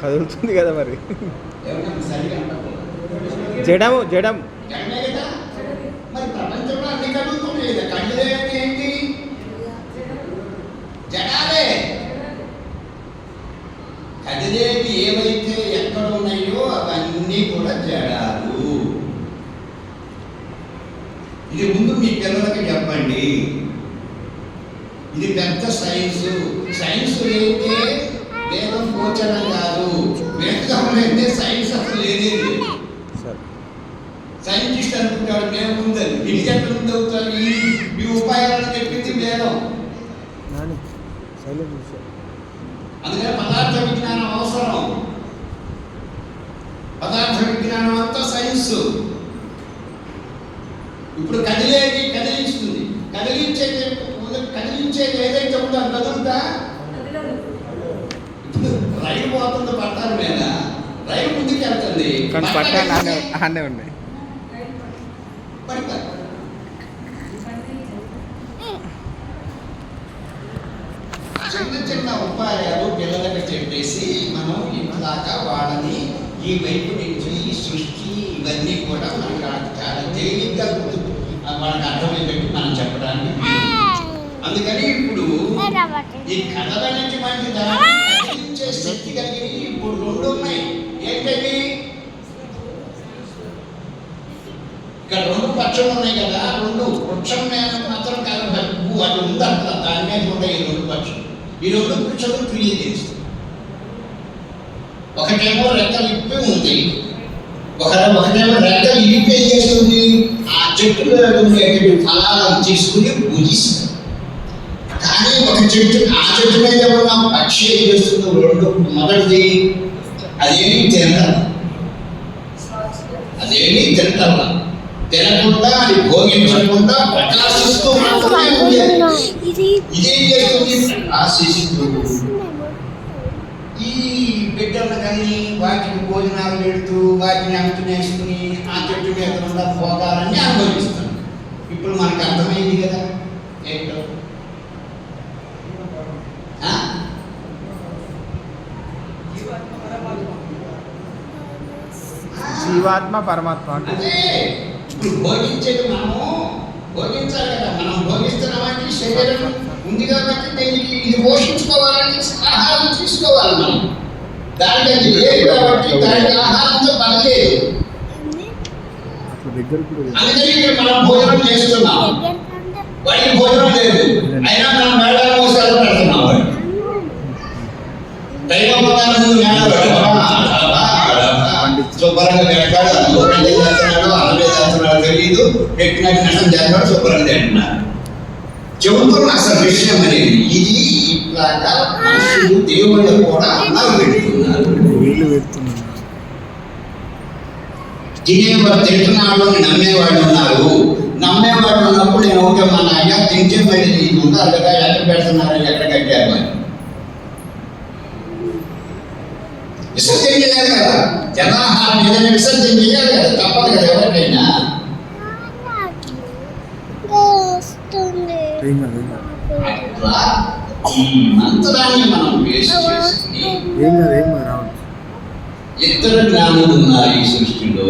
కదులుతుంది కదా మరి. సరిగా జడము జడం జడమే కదా. మరి ప్రపంచంలో అన్ని కదులుతున్నాయి కదా. కదిలేవి ఏంటి? జడాలే. కదిలేవి ఏవైతే ఎక్కడ ఉన్నాయో అవన్నీ కూడా జడాలు. ఇది ముందు మీ పిల్లలకి చెప్పండి. ఇది పెద్ద సైన్సు. సైన్స్ ఏంటి? వేదం గోచరం కాదు. వేదం అంటే సైన్స్ అసలు లేదేది. సైంటిస్ట్ అనుకుంటాడు మేము ముందని. ఇది ఎక్కడ ముందు అవుతారు? ఈ ఉపాయాలను చెప్పింది వేదం. అందుకని పదార్థ విజ్ఞానం అవసరం. పదార్థ విజ్ఞానం అంతా సైన్స్. ఇప్పుడు కదిలిస్తుంది. కదిలించేది ఏదైతే ఉందో అది కదులుతా. ఇప్పుడు రైలు పోతుంది పట్టాల మీద. రైలు ముందుకు వెళ్తుంది, కానీ పట్టాలు ఆనే ఉన్నాయి. చిన్న ఉపాయాలు పిల్లలకు చెప్పేసి మనం ఇందాక వాళ్ళని ఈ వైపు నుంచి ఈ సృష్టి ఇవన్నీ కూడా మనకు చాలా తేలిగ్గా వాళ్ళకి అర్థమయ్యేటట్టు మనం చెప్పడానికి. అందుకని ఇప్పుడు ఈ కథల నుంచి మనకి కదిలించే శక్తి కలిగి ఇప్పుడు 2 ఉన్నాయి. ఏంటవి? ఇక్కడ 2 పక్షులు ఉన్నాయి కదా. 2 వృక్షం మీద మాత్రం కాదు, గుంపు అటు ఉంది అట్లా దాని మీద కూడా ఈ రెండు పక్షులు, ఈ రెండు పక్షులు క్రియ చేస్తాయి. ఒకటేమో రెక్కలు ఇప్పి ఉంది, ఒకటేమో రెక్కలు ఇప్పి ఏం చేస్తుంది, ఆ చెట్టు మీద ఉండేటువంటి ఫలాలను తీసుకుని భుజిస్తుంది. కానీ ఒక చెట్టు, ఆ చెట్టు మీద ఉన్న పక్షి ఏం చేస్తుంది, రెండు మొదటిది అదేమి తినటం, తినకుండా అది భోగించకుండా ప్రకాశిస్తూ మాత్రమే ఉండేది. ఇదేం చేస్తుంది, ప్రకాశిస్తూ ఈ బిడ్డలు కానీ వాటికి భోజనాలు పెడుతూ వాటిని అమ్ముకునేసుకుని ఆ చెట్టు మీద ఉన్న భోగాలన్నీ అనుభవిస్తాం. ఇప్పుడు మనకు అర్థమైంది కదా ఏంటో. జీవాత్మ పరమాత్మ అంటే ఇప్పుడు భోగించేది మనము భోగించాలి కదా, మనం భోగిస్తున్నామంటే శరీరం ఉంది కాబట్టి దీనికి ఇది పోషించుకోవాలని ఆహారం తీసుకోవాలి మనం. దానికి అది లేదు కాబట్టి దానికి ఆహారంతో పని లేదు. అందుకని ఇక్కడ మనం భోజనం చేస్తున్నాం, వాడికి భోజనం లేదు, అయినా మనం మేళాల మోసాలు పెడుతున్నాం. దైవమగానే ముందు మేళ శుభ్రంగా పెడతాడు, అందులో చేస్తున్నాడు, అన్నమే చేస్తున్నాడు తెలియదు, పెట్టినట్టు నష్టం చేస్తాడు, శుభ్రంగా తింటున్నాడు. చెబుతున్న అసలు విషయం అనేది ఇది. ఇట్లాగా మనుషులు దేవుళ్ళు కూడా అన్నం పెడుతున్నారు. తినేవాడు తింటున్నాడు అని నమ్మేవాళ్ళు ఉన్నారు. నమ్మేవాళ్ళు ఉన్నప్పుడు నేను ఓకే మన అయ్యా తింటే మరి ఇది ఉంటారు కదా, ఎక్కడ పెడుతున్నారు, ఎక్కడ కట్టారు అని విసర్జన చేయాలి కదా. జనాహారం ఏదైనా విసర్జన చేయాలి కదా, తప్పదు కదా ఎవరికైనా. అట్లా ఈ మంత్రాన్ని మనం వేసి చేసుకుని ఇద్దరు జ్ఞానులు ఉన్నారు ఈ సృష్టిలో.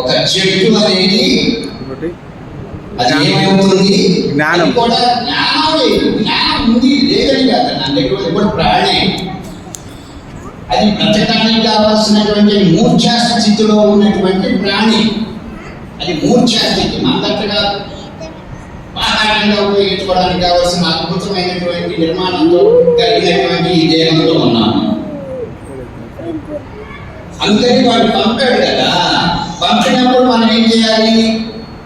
ఒక చెట్టు అనేది అది ఏమవుతుంది, జ్ఞానం కూడా జ్ఞానం లేదు, జ్ఞానం ఉంది లేదని కాదు, నా దగ్గర ఎప్పుడు ప్రాణి అది బ్రతకడానికి కావాల్సినటువంటి మూర్ఛా స్థితిలో ఉన్నటువంటి ప్రాణి. అది మూర్ఛా స్థితి. మందట్టుగా ఆహారంగా ఉపయోగించుకోవడానికి కావాల్సిన అద్భుతమైనటువంటి నిర్మాణంతో కలిగినటువంటి ఈ దేహంలో ఉన్నాము. అందుకని వాడు పంపాడు కదా, పంపినప్పుడు మనం ఏం చేయాలి,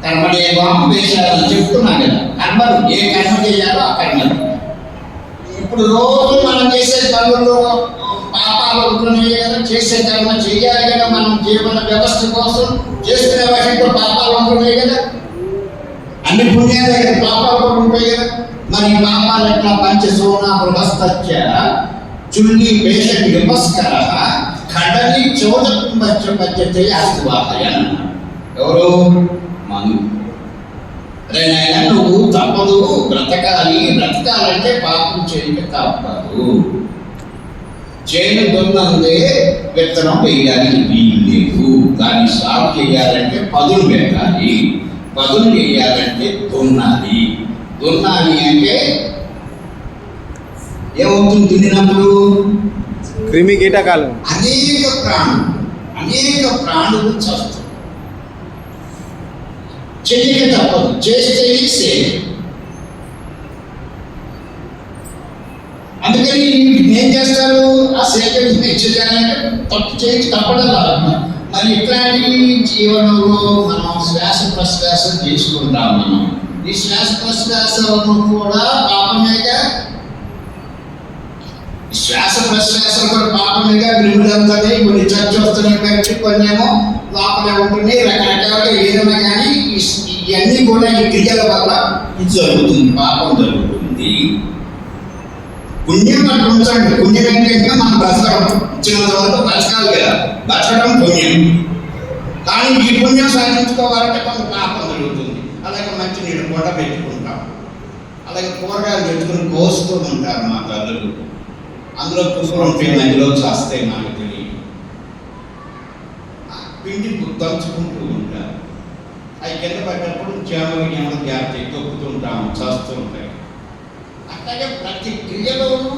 కర్మనే వాము వేశాలని చెప్తున్నాం కదా. కర్మలు ఏ కర్మ చేయాలో ఆ కర్మలు. ఇప్పుడు రోజు మనం చేసే పనుల్లో పాపాలు ఉంటున్నాయి కదా, చేసే కర్మ చెయ్యాలి కదా. మనం జీవన వ్యవస్థ కోసం చేసుకునే వాటిలో పాపాలు ఉంటున్నాయి కదా, అన్ని పుణ్యాలే కదా, పాపాలు కూడా ఉంటాయి కదా. మరి పాపాలు ఎట్లా పంచసోన బృహస్పత్య చుల్లి పేష విపస్కర ఖండని చోదకుంభ పద్యతే అస్తువాహయ. ఎవరు? మను. అరే నాయన, నువ్వు తప్పదు, బ్రతకాలంటే పాపం చేయక తప్పదు. చేను దున్నందే విత్తనం వేయాలి వీలు లేదు. దాన్ని సాగు చేయాలంటే పదులు పెట్టాలి, పదులు వేయాలంటే దున్నాలి. దున్నాలి అంటే ఏమవుతుంది, దున్నినప్పుడు క్రిమి కీటకాలు అనేక ప్రాణులు చస్తాయి. చెయ్యక తప్పదు, చేస్తేనే సేవ్. అందుకని ఏం చేస్తారు, ఆ సేకరణ చేయాలంటే తప్పు చేయించి తప్పడలా. మరి ఇట్లాంటి జీవనంలో మనం శ్వాస ప్రశ్వాసం చేసుకుంటాం. మనం ఈ శ్వాస ప్రశ్వాసము కూడా పాపమేగా, శ్వాస ప్రశ్వాసం కూడా పాపమేగా. గ్రిములంతా కొన్ని చర్చ వస్తున్నాయి బయట, కొన్ని ఏమో లోపలే ఉంటున్నాయి, రకరకాలుగా ఏదైనా కానీ ఇవన్నీ కూడా ఈ క్రియల వల్ల ఇది జరుగుతుంది, పాపం జరుగుతుంది. పుణ్యం అట్లా ఉంచండి. పుణ్యం ఏంటంటే మనం బ్రతకడం, ఇచ్చినంత వరకు బ్రతకాలి కదా, బ్రతకడం పుణ్యం. కానీ ఈ పుణ్యం సాధించుకోవాలంటే కొంత పాపం జరుగుతుంది. అలాగే మంచి నీళ్ళు కూడా పెట్టుకుంటాం, అలాగే కూరగాయలు పెట్టుకుని కోస్తూ ఉంటారు మా తల్లులు. అందులో పురుగులు ఉంటాయి, మధ్యలో చేస్తాయి, మనకు తెలియదు. పిండి దంచుకుంటూ ఉంటారు. అవి కింద పడ్డప్పుడు చేమలు జాగ్రత్త తొక్కుతూ ఉంటాము, చేస్తూ ఉంటాయి. అట్లాగే ప్రతి క్రియలోనూ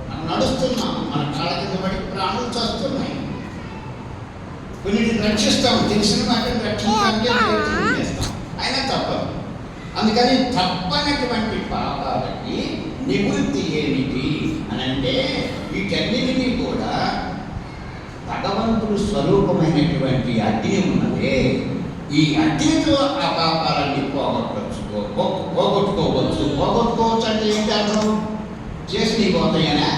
మనం నడుస్తున్నాం, మన కాళ్ళ కింద పడి ప్రాణులు చేస్తున్నాయి. కొన్నిటిని రక్షిస్తాం, తెలిసిన వాటిని రక్షించడానికి ప్రయత్నం చేస్తాం, అయినా తప్పదు. అందుకని తప్పనటువంటి పాపాలకి నివృత్తి ఏమిటి అని అంటే వీటన్నిటినీ కూడా భగవంతుడు స్వరూపమైనటువంటి అగ్ని ఉన్నదే, ఈ అగ్నితో ఆ పాపాలన్నీ పోగొట్టుకోవచ్చు. పోగొట్టుకోవచ్చు అంటే ఏంటి అర్థం? చేసి పోతాయనా?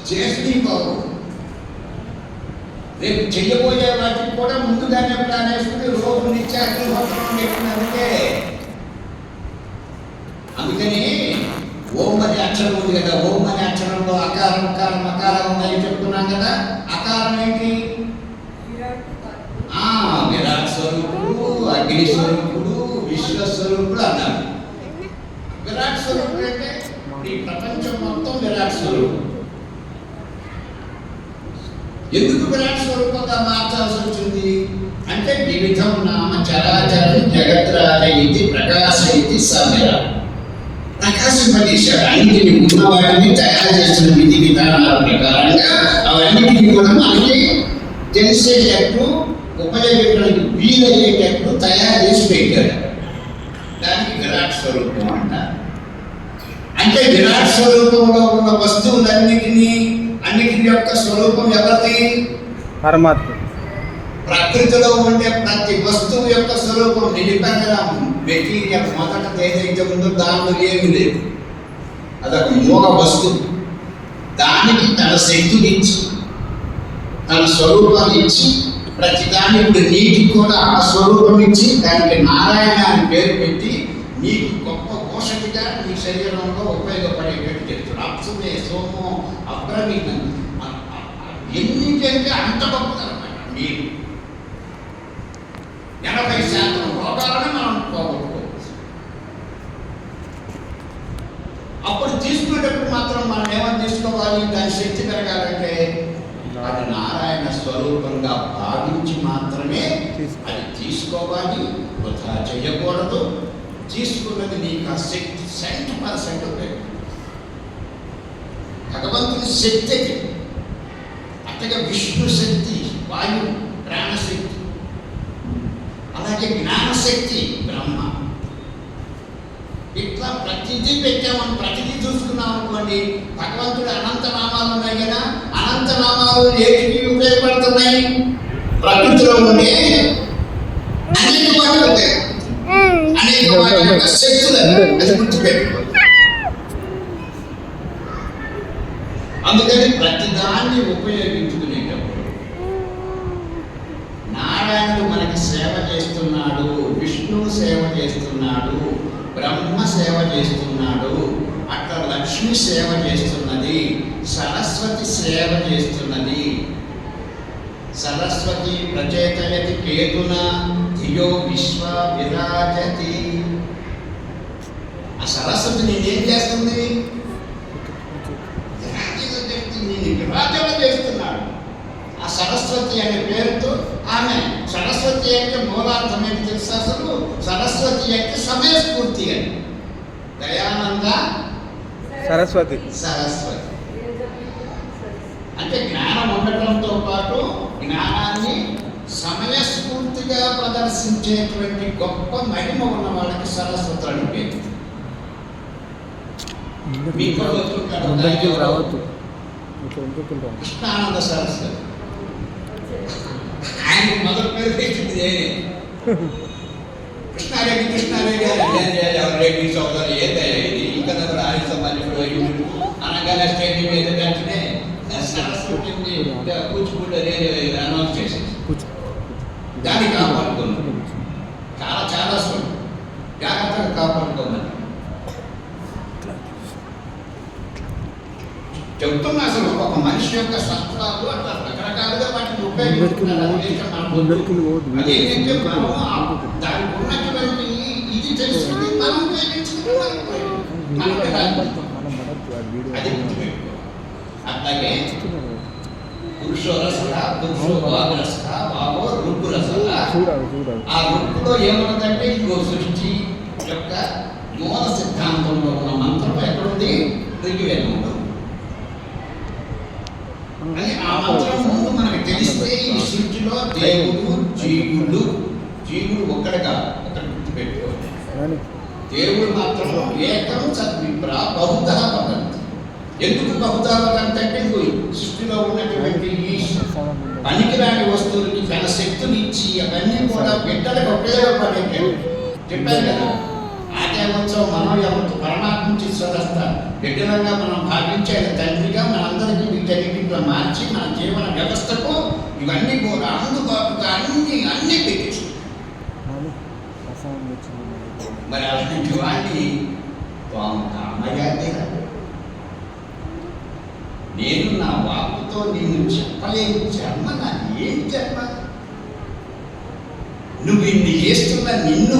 చేసి పోవు. రేపు చెయ్యబోయే వాటికి కూడా ముందుగానే ప్లాన్ వేసుకుని రోజు నిత్యాగ్నిహోత్రంకే. అందుకని ఓం అనే అక్షరం ఉంది కదా, ఓం అనే అక్షరంలో అకారం ఉకారం మకారం ఉన్నాయి చెప్తున్నాం కదా. అకారం ఏంటి? విరాట్ స్వరూపుడు, అగ్ని స్వరూపుడు, విశ్వస్వరూపుడు అన్నారు. విరాట్ స్వరూపుడు అంటే ఈ ప్రపంచం మొత్తం విరాట్ స్వరూపుడు. ఎందుకు విరాట్ స్వరూపంగా మార్చాల్సి వచ్చింది అంటే వివిధం నామ చరాచరం జగత్రాలయితి ప్రకాశయితి సమిర. ప్రకాశింపజేశాడు. అన్నింటిని ఉన్న వాటిని తయారు చేస్తున్న విధి విధానాల ప్రకారంగా అవన్నిటిని కూడా మనకి తెలిసేటట్టు ఉపయోగించడానికి వీలయ్యేటట్టు తయారు చేసి పెట్టాడు. దానికి విరాట్ స్వరూపం అంటారు. అంటే విరాట్ స్వరూపంలో ఉన్న వస్తువులన్నిటినీ అన్నిటి యొక్క స్వరూపం ఎవరిది? పరమాత్మ. ప్రకృతిలో ఉండే ప్రతి వస్తువు యొక్క స్వరూపం నిలిపెంగా మెటీరియల్ మొదట ఏదైతే ఉందో దానిలో ఏమీ లేదు. అదొక మూల వస్తువు. దానికి తన శక్తినిచ్చి తన స్వరూపాన్ని ఇచ్చి ప్రతిదాన్ని ఇప్పుడు నీటికి కూడా ఆ స్వరూపం ఇచ్చి దానికి నారాయణ అని పేరు పెట్టి నీకు గొప్ప పోషకిగా నీ శరీరంలో ఉపయోగపడేటట్టు చెప్తాడు. అప్సుమే సోమో అప్రవీణం ఎన్నింటికంటే అంత గొప్పదన్నమాట. నీరు 80% రోగాలను మనం పోగొట్టుకోవచ్చు. అప్పుడు తీసుకునేటప్పుడు మాత్రం మనం ఏమని తీసుకోవాలి? దాని శక్తి పెరగాలంటే అది నారాయణ స్వరూపంగా భావించి మాత్రమే అది తీసుకోవాలి. వృధా చేయకూడదు. తీసుకున్నది నీకు ఆ శక్తి 100% ఉపయోగం. భగవంతుని శక్తి అది. అట్టగా విష్ణు శక్తి వాయు ప్రాణశక్తి, అలాగే జ్ఞానశక్తి బ్రహ్మ. ఇట్లా ప్రతిదీ పెట్టామని ప్రతిదీ చూసుకున్నాం అనుకోండి. భగవంతుడు అనంత నామాలు ఉన్నాయి కదా, అనంత నామాలు ఏటికి ఉపయోగపడుతున్నాయి? ప్రకృతిలో ఉండే అనేక వాటి అనేక వాటి యొక్క శక్తులను అది గుర్తుపెట్టుకోవాలి. అందుకని ప్రతిదాన్ని ఉపయోగించుకునేటప్పుడు నారాయణుడు మనకి సేవ చేస్తున్నాడు, విష్ణువు సేవ చేస్తున్నాడు, బ్రహ్మ సేవ చేస్తున్నాడు, అట్లా లక్ష్మి సేవ చేస్తున్నది, సరస్వతి సేవ చేస్తున్నది. సరస్వతి ప్రచేతయతి కేతున ధియో విశ్వ విరాజతి. ఆ సరస్వతి నేనేం చేస్తుంది? విరాజన చేస్తున్నాడు. ఆ సరస్వతి అనే పేరుతో ఆమె సరస్వతి అంటే మూలార్థం ఏంటి తెలుసా? అసలు సరస్వతి అంటే సమయస్ఫూర్తి అని. దయానంద సరస్వతి. సరస్వతి అంటే జ్ఞానం ఉండటంతో పాటు జ్ఞానాన్ని సమయస్ఫూర్తిగా ప్రదర్శించేటువంటి గొప్ప మహిమ ఉన్న వాళ్ళకి సరస్వతి అని పేరు. రావద్దు. కృష్ణానంద సరస్వతి ఆయన మొదటి పేరు పెట్టింది నేనే. కృష్ణారెడ్డి కృష్ణారెడ్డి రెడ్డి సోదరు ఏదయ్యా ఇది ఇంకా దగ్గర ఆయన సమాజంలో అనగానే స్టేట్ మీద వెంటనే సరస్వతి కూచిపూడి అనేది అనౌన్స్ చేసేది. దాన్ని కాపాడుకున్నాం. చాలా చాలా జాగ్రత్తగా కాపాడుకోమని చెప్తున్నా. అసలు ఒక మనిషి యొక్క సత్వాలు అట్లా రకరకాలుగా వాటిని ఉపయోగించుకుంటారు. దానికి ఉన్నటువంటి ఇది తెలుసుకుని మనం ఉపయోగించుకుంటాం. అది గుర్తుపెట్టుకో. అట్లాగే పురుషో రస పురుషో వాగరస వాగో రుక్కు రస. ఆ రుక్కులో ఏమన్నదంటే ఇంకో సృష్టి యొక్క మూల సిద్ధాంతంలో ఉన్న మంత్రం ఎక్కడుంది? ఋగ్వేదంలో. అని ఆ మంత్రం ముందు మనకు తెలిస్తే ఈ సృష్టిలో దేవుడు జీవుడు ఒక్కడిగా ఒకటి గుర్తుపెట్టుకోవాలి. దేవుడు మాత్రం ఏకం సద్విప్ర బహుధా వదంతి. ఎందుకు బహుధా వదంతి అంటే సృష్టిలో ఉన్నటువంటి ఈ పనికిరాని వస్తువులకి తన శక్తులు ఇచ్చి అవన్నీ కూడా బిడ్డలకు ఉపయోగపడేటట్టు చెప్పారు కదా. ఆదేవోత్సవం మనోయవత్తు పరమాత్మ నుంచి స్వరస్థ బిడ్డలంగా మనం భావించే తండ్రిగా మనందరికీ వీటన్నిటిలో మార్చి మన జీవన వ్యవస్థకు ఇవన్నీ కూడా అందుబాటుగా అన్ని పెట్టేసి మరి అలాంటి వాడిని నేను నా వాక్కుతో నిన్ను చెప్పలేని జన్మ నాది ఏం జన్మ? నువ్వు ఇన్ని చేస్తున్న నిన్ను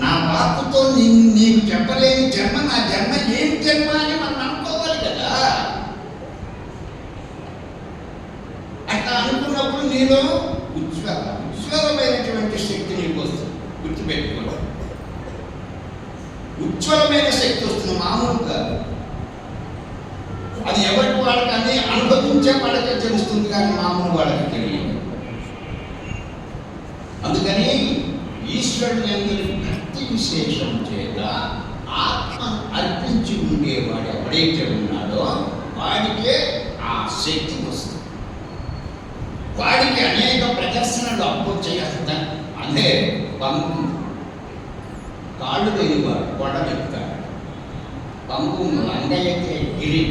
నా వాక్కుతో నీకు చెప్పలేని జన్మ నా జన్మ ఏం జన్మ అని మనం అనుకోవాలి కదా. అట్లా అనుకున్నప్పుడు నీలో ఉజ్వలమైనటువంటి శక్తి నీకు వస్తుంది. గుర్తుపెట్టుకోవాలి, ఉజ్వలమైన శక్తి వస్తుంది, మామూలుగా. అది ఎవరికి వాళ్ళకి అని అనుభవించే వాళ్ళకే తెలుస్తుంది, కానీ మామూలు వాళ్ళకి తెలియదు. అందుకని ఈశ్వరుని అందరి భక్తి విశేషం చేత ఆత్మ అర్పించి ఉండేవాడు ఎవడైతే ఉన్నాడో వాడికే ఆ శక్తి వస్తుంది. వాడికి అనేక ప్రదర్శనలు అప్పు చేస్తా. అంటే కాళ్ళు లేనివాడు కొండమెక్కుతాడు, పంపు లంగయతే గిరి,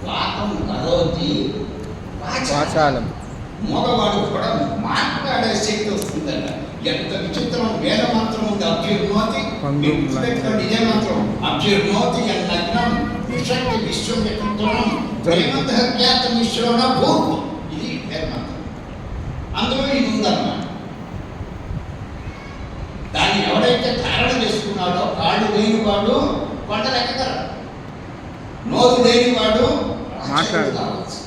వాకం కరోతి వాచాలం, మగవాడు కూడా మాట్లాడే శక్తి వస్తుందట. ఎంత విచిత్రం! వేద మంత్రం ఉంది, అభ్యుర్నోతి. ఇదే మంత్రం అభ్యుర్నోతి నగ్నం విషక్తి విశ్వం ఖ్యాత విశ్వన భూమి. ఇది వేద మంత్రం, అందులో ఇది ఉందన్నమాట. దాన్ని ఎవడైతే ధారణ చేసుకున్నాడో కాళ్ళు లేనివాడు కొండలెక్కగలడు, నోరు లేనివాడు మాట్లాడవచ్చు.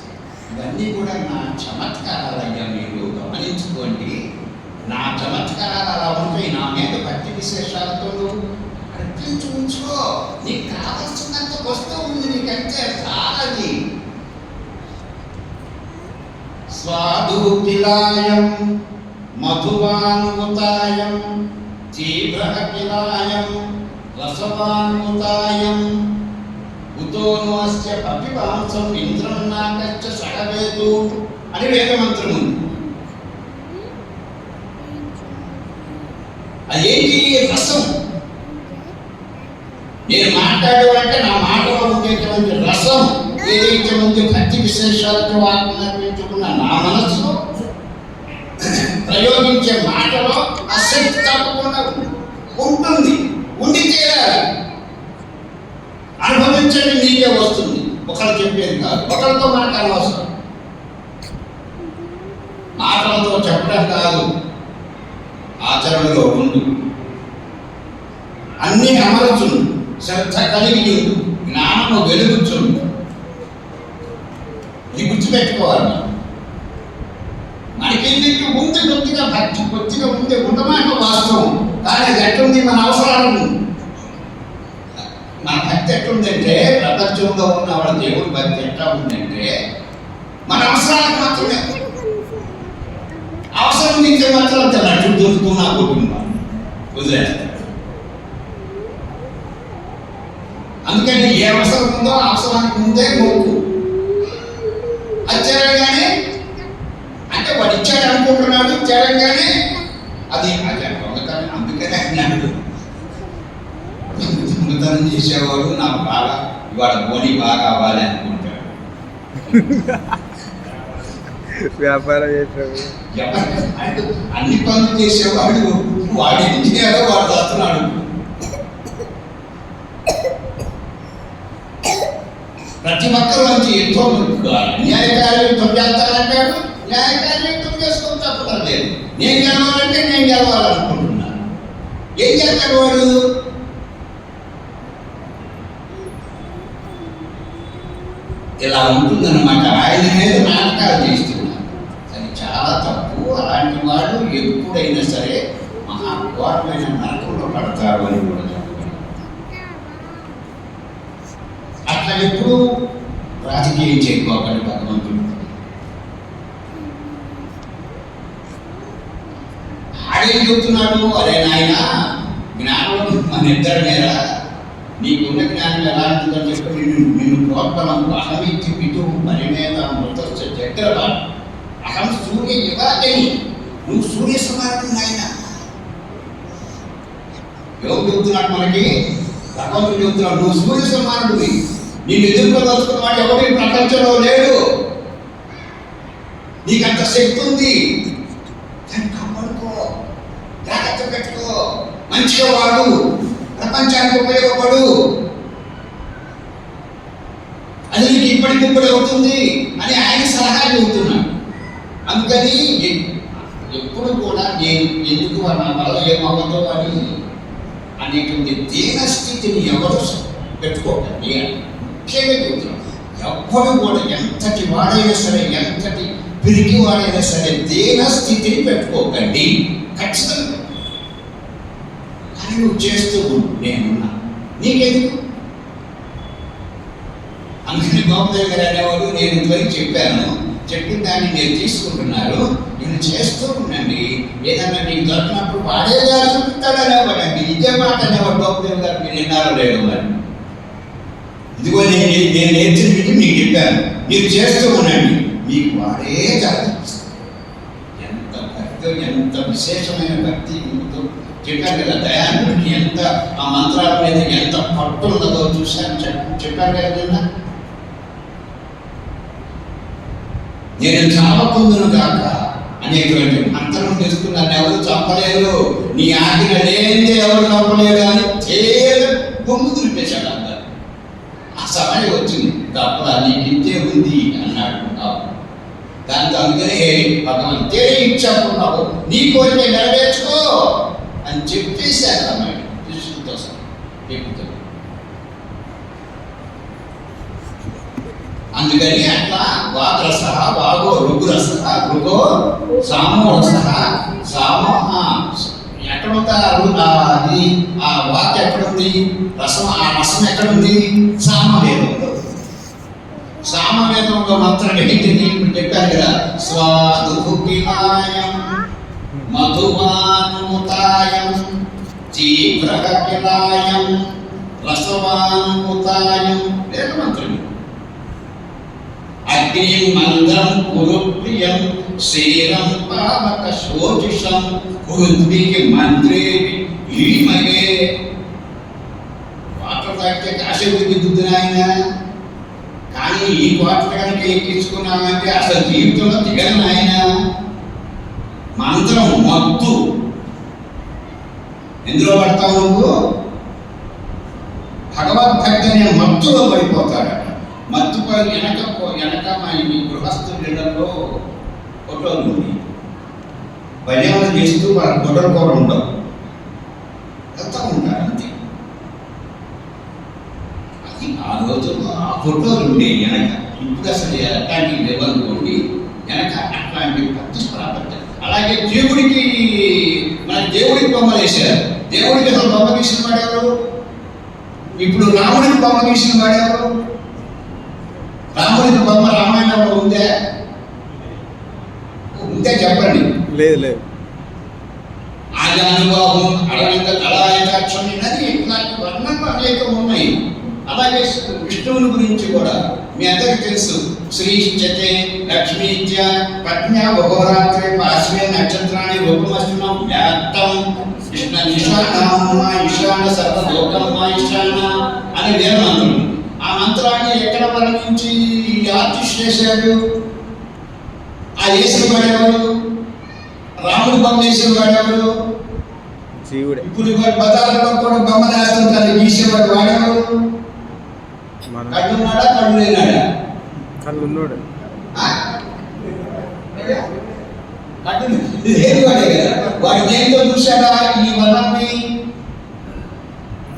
ఇవన్నీ కూడా నా చమత్కారాలయ్యా, మీరు గమనించుకోండి. నా చమత్కారాలు అలా ఉంటాయి. నా మీద భక్తి విశేషాలతో అర్పించి ఉంచుకో. నీకు కావాల్సినంత వస్తువు ఉంది, నీకంటే చాలది. స్వాదూకిలాయం మధువానుతాయం తీవ్రకిలాయం రసవానుతాయం ఉతోన్వస్య పపివాంసం ఇంద్రం నాకచ్చ సడవేతు అని వేదమంత్రం ఉంది. అదేంటి? రసం. నేను మాట్లాడేవాడంటే నా మాటలో ఉండేటువంటి రసం ఏదైతే ముందు భక్తి విశేషాలతో ఆత్మనిపించుకున్న నా మనస్సు ప్రయోగించే మాటలో అశక్తి తప్పకుండా ఉంటుంది, ఉండి తీరాలి. అనుభవించండి, నీకే వస్తుంది. ఒకరు చెప్పేది కాదు, ఒకరితో మనకు అనవసరం. మాటలతో చెప్పడం కాదు, ఆచరణలో ఉండు. అన్నీ అమర్చును, శ్రద్ధ కలిగి ఉండు, జ్ఞానము వెలుగుచుండు. ఇది గుర్తుపెట్టుకోవాలి. మనకి ముందు కొద్దిగా భక్తి కొద్దిగా ముందే ఉండమాట వాస్తవం, కానీ అది ఎట్లుంది మన అవసరాలు. మన భక్తి ఎట్లుందంటే, ప్రపంచంలో ఉన్న వాళ్ళ దేవుడి భక్తి ఎట్లా ఉందంటే మన అవసరాలకు మాత్రమే. అవసరం నీకే మాత్రం లడ్డు దొరుకుతూ నా కుటుంబం వదిలేస్తాడు. అందుకని ఏ అవసరం ఉందో అవసరానికి ముందే మొక్కు. అది చేరగానే అంటే వాడు ఇచ్చాడు అనుకుంటున్నాడు, చేరగానే అది దొంగతనం. అందుకనే అన్నాడు, దొంగతనం చేసేవాడు నాకు బాగా ఇవాళ బోని బాగా అవ్వాలి అనుకుంటాడు. వ్యాపారం చేసాడు, అన్ని పనులు చేసేవాడు వాడి ఇంటికేదో వాడు దాస్తున్నాడు. ప్రతి ఒక్కరు మంచి ఎంతో న్యాయకార్యం చేస్తానంటాడు, న్యాయకార్యం చేసుకొని తప్పడం లేదు. నేను గెలవాలంటే నేను గెలవాలనుకుంటున్నాను. ఏం చేస్తాడు వాడు? ఇలా ఉంటుందన్నమాట. ఆయన మీద నాటకాలు చేస్తున్నాడు. అది చాలా తప్పు. అలాంటి వాడు ఎప్పుడైనా సరే మహాఘోరమైన నరకంలో పడతారు అని కూడా చెప్తున్నాడు. అట్లా ఎప్పుడు రాజకీయం చేయకోకండి భగవంతుడు. వాడేం చెబుతున్నాడు, అరే నాయన జ్ఞానం మన ఇద్దరి మీద నీకున్న జ్ఞానం ఎలాంటిదని చెప్పి నిన్ను ప్రోత్పలం అహమితి పిటు పరిమేత మృత చక్ర అహం సూర్య యుగాని, నువ్వు సూర్య సమానం నాయన. ఎవరు చెబుతున్నాడు మనకి? భగవంతుడు చెబుతున్నాడు, నువ్వు సూర్య సమానుడివి, నేను ఎదుర్కోదలుచుకున్న వాడు ఎవరి ప్రపంచంలో లేడు, నీకంత శక్తి ఉంది, దాన్ని కాపాడుకో, జాగ్రత్త పెట్టుకో, మంచిగా వాడు, ప్రపంచానికి ఉపయోగపడు, అది నీకు ఇప్పటికిప్పుడు అవుతుంది అని ఆయన సలహా చెబుతున్నాడు. అందుకని ఎప్పుడు కూడా నేను ఎందుకు నా వల్ల ఏమవ్వదు అని అనేటువంటి దీనస్థితిని ఎవరు పెట్టుకోకండి అని ముఖ్యంగా చెబుతున్నాడు. ఎవ్వరు కూడా ఎంతటి వాడైనా సరే, ఎంతటి పిరికి వాడైనా సరే దీనస్థితిని పెట్టుకోకండి ఖచ్చితంగా. కానీ నువ్వు చేస్తూ నేనున్నా, నీకెందుకు? అందుకని గోపదేవ్ గారు అనేవాడు, నేను ఇంతవరకు చెప్పాను, చెప్పిన దాన్ని మీరు తీసుకుంటున్నారు, నేను చేస్తూ ఉండండి, ఏదన్నా నీకు దొరికినప్పుడు వాడే గారు చూపిస్తాడు అనేవాడండి. ఇదే మాట అనేవాడు గోపదేవ్ గారు, మీరు విన్నారో లేదో మరి. ఇదిగో నేను నేర్చుకుంటే మీకు చెప్పాను, మీరు చేస్తూ ఉండండి, మీకు వాడే జాగ్రత్త. ఎంత భక్తి, ఎంత విశేషమైన భక్తి ఉందో చెప్పాను కదా. దయాళుడికి ఎంత ఆ మంత్రాల మీద ఎంత పట్టు ఉన్నదో చూశాను, చెప్పాను కదా. నేను చావకుందును కాక అనేటువంటి మంత్రం తెలుసుకున్నాను. ఎవరు చంపలేరు, నీ ఆజ్ఞ లేనిదే ఎవరు చంపలేరు అని తేలిక బొమ్ము దులిపేశాడు అందరు. ఆ సమయం వచ్చింది, తప్ప నీకు ఇంతే ఉంది అన్నాడు. దాంతో అందుకనే భగవంతే ఇచ్చాకున్నావు, నీ కోరిక నెరవేర్చుకో అని చెప్పేశారు అన్నాడు కృష్ణుడితో చెప్తూ. అందుకని అట్లా వాగ్రస వాగో రుగ్రస రుగో సామో రస సామో ఎక్కడుంది అది, ఆ వాక్ ఎక్కడుంది, రసం, ఆ రసం ఎక్కడుంది? సామవేదంలో. సామవేదంలో మాత్రం ఏంటిది? ఇప్పుడు చెప్పారు కదా, స్వాదుఃఖిలాయం మధువాన్ముతాయం తీవ్రకిలాయం రసవాన్ముతాయం వేద మంత్రం. అగ్నిం మందం కురు ప్రియం క్షీరం పావక శోచిషం కురుద్భికి మంత్రేవి భీమగే. వాటర్ తాగితే కాసేపు దిగుతున్నాయన, కానీ ఈ వాటర్ కనుక ఎక్కించుకున్నామంటే అసలు జీవితంలో దిగను ఆయన. మంత్రం మత్తు ఎందులో పడతావు నువ్వు? భగవద్భక్తి అనే మత్తులో పడిపోతాడు. మత్తుపై వెనక మా ఈ గృహస్థులలో ఫోటోలు ఉంది, భజనలు చేస్తూ వాళ్ళ ఫోటోలు కూడా ఉండవు, వెళ్తూ ఉంటారు అంతే. అది ఆ రోజుల్లో ఆ ఫోటోలు ఉండే వెనక. ఇప్పుడు అసలు అట్లాంటివి లేవనుకోండి, వెనక అట్లాంటి భక్తి ప్రాపత్తి. అలాగే దేవుడికి, మన దేవుడికి బొమ్మలు వేశారు. దేవుడికి అసలు బొమ్మ గీసిన వాడెవరు? ఇప్పుడు రాముడికి బొమ్మ గీసిన వాడెవరు? రాముడికి బొమ్మ రామాయణంలో ఉందే? ఉందే చెప్పండి. లేదు లేదు. ఆజానుభావం, అడవింద కళాయకాక్షం, నది ఇట్లాంటి వర్ణనలు అనేకం ఉన్నాయి. అలాగే విష్ణువుని గురించి కూడా మీ అందరికీ తెలుసు. శ్రీశ్చతే లక్ష్మీచ పత్న్యా బహోరాత్రే పాశ్వే నక్షత్రాన్ని రూపమస్తునం వ్యాప్తం కృష్ణ ఈశానమా ఈశాన సర్వలోకమా ఈశాన అని వేరే మంత్రం. ఆ మంత్రాన్ని ఎక్కడ వర్ణించి ఆర్టిస్ట్ చేశాడు? ఆ వేసిన వాడెవరు? రాముడు బొమ్మ వేసిన వాడెవరు? జీవుడే. ఇప్పుడు బజార్లో కూడా బొమ్మ వేస్తుంటారు, గీసేవాడు వాడెవరు? కళ్ళున్నాడా కళ్ళు లేనాడా? కళ్ళున్నాడు. వాడే కదా. వాడు దేంతో చూశాడా? ఈ వనాన్ని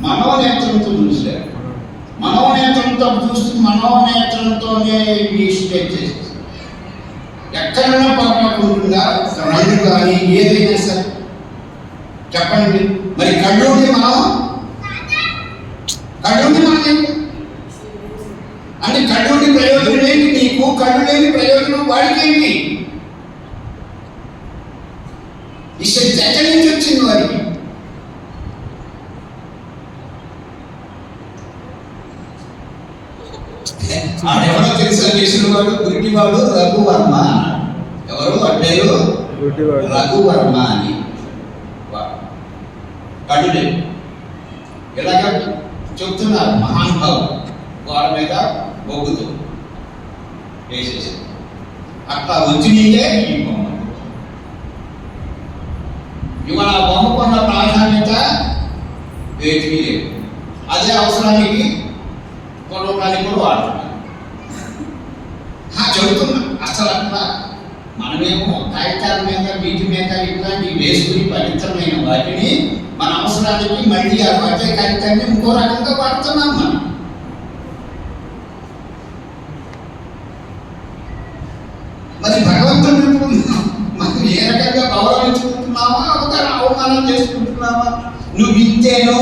మనోనేత్రంతో చూశాడు. మనోనేత్రంతో చూస్తూ మనోనేత్రంతోనే స్టేట్ చేసేది. ఎక్కడైనా పొరపాటు ఉంటుందా? రంగు కానీ ఏదైనా సరే చెప్పండి. మరి కళ్ళుండి మనం అంటే కళ్ళుండి ప్రయోజనం ఏంటి నీకు? కళ్ళు లేని ప్రయోజనం వాడికి ఏంటి? ఈ శక్తి ఎక్కడి నుంచి వచ్చింది వారికి? ఆడెవరో తెలుసా చేసిన వాడు గుడ్డివాడు రఘువర్మ. ఎవరు అడ్డారు? రఘువర్మ అని కడులే ఇలాగ చెప్తున్నారు మహానుభావులు. వారి మీద బొగ్గుతూ వేసేసి అట్లా వచ్చినీయే ఈ బొమ్మ. ఇవాళ ఆ బొమ్మకున్న ప్రాధాన్యత వేటికి లేదు. అదే అవసరానికి కొనడానికి కూడా వాడుతున్నారు. చెబుతున్నా అసలు అట్లా మనమేమో కాగితాల మీద వీటి మీద ఇట్లాంటి వేసుకుని పవిత్రమైన వాటిని మన అవసరానికి మళ్ళీ ఆ అదే కాగితాన్ని ఇంకో రకంగా వాడుతున్నాం మనం. మరి భగవంతుడు మనం ఏ రకంగా గౌరవించుకుంటున్నావా అవమానం చేసుకుంటున్నావా? నువ్వు ఇంతేను,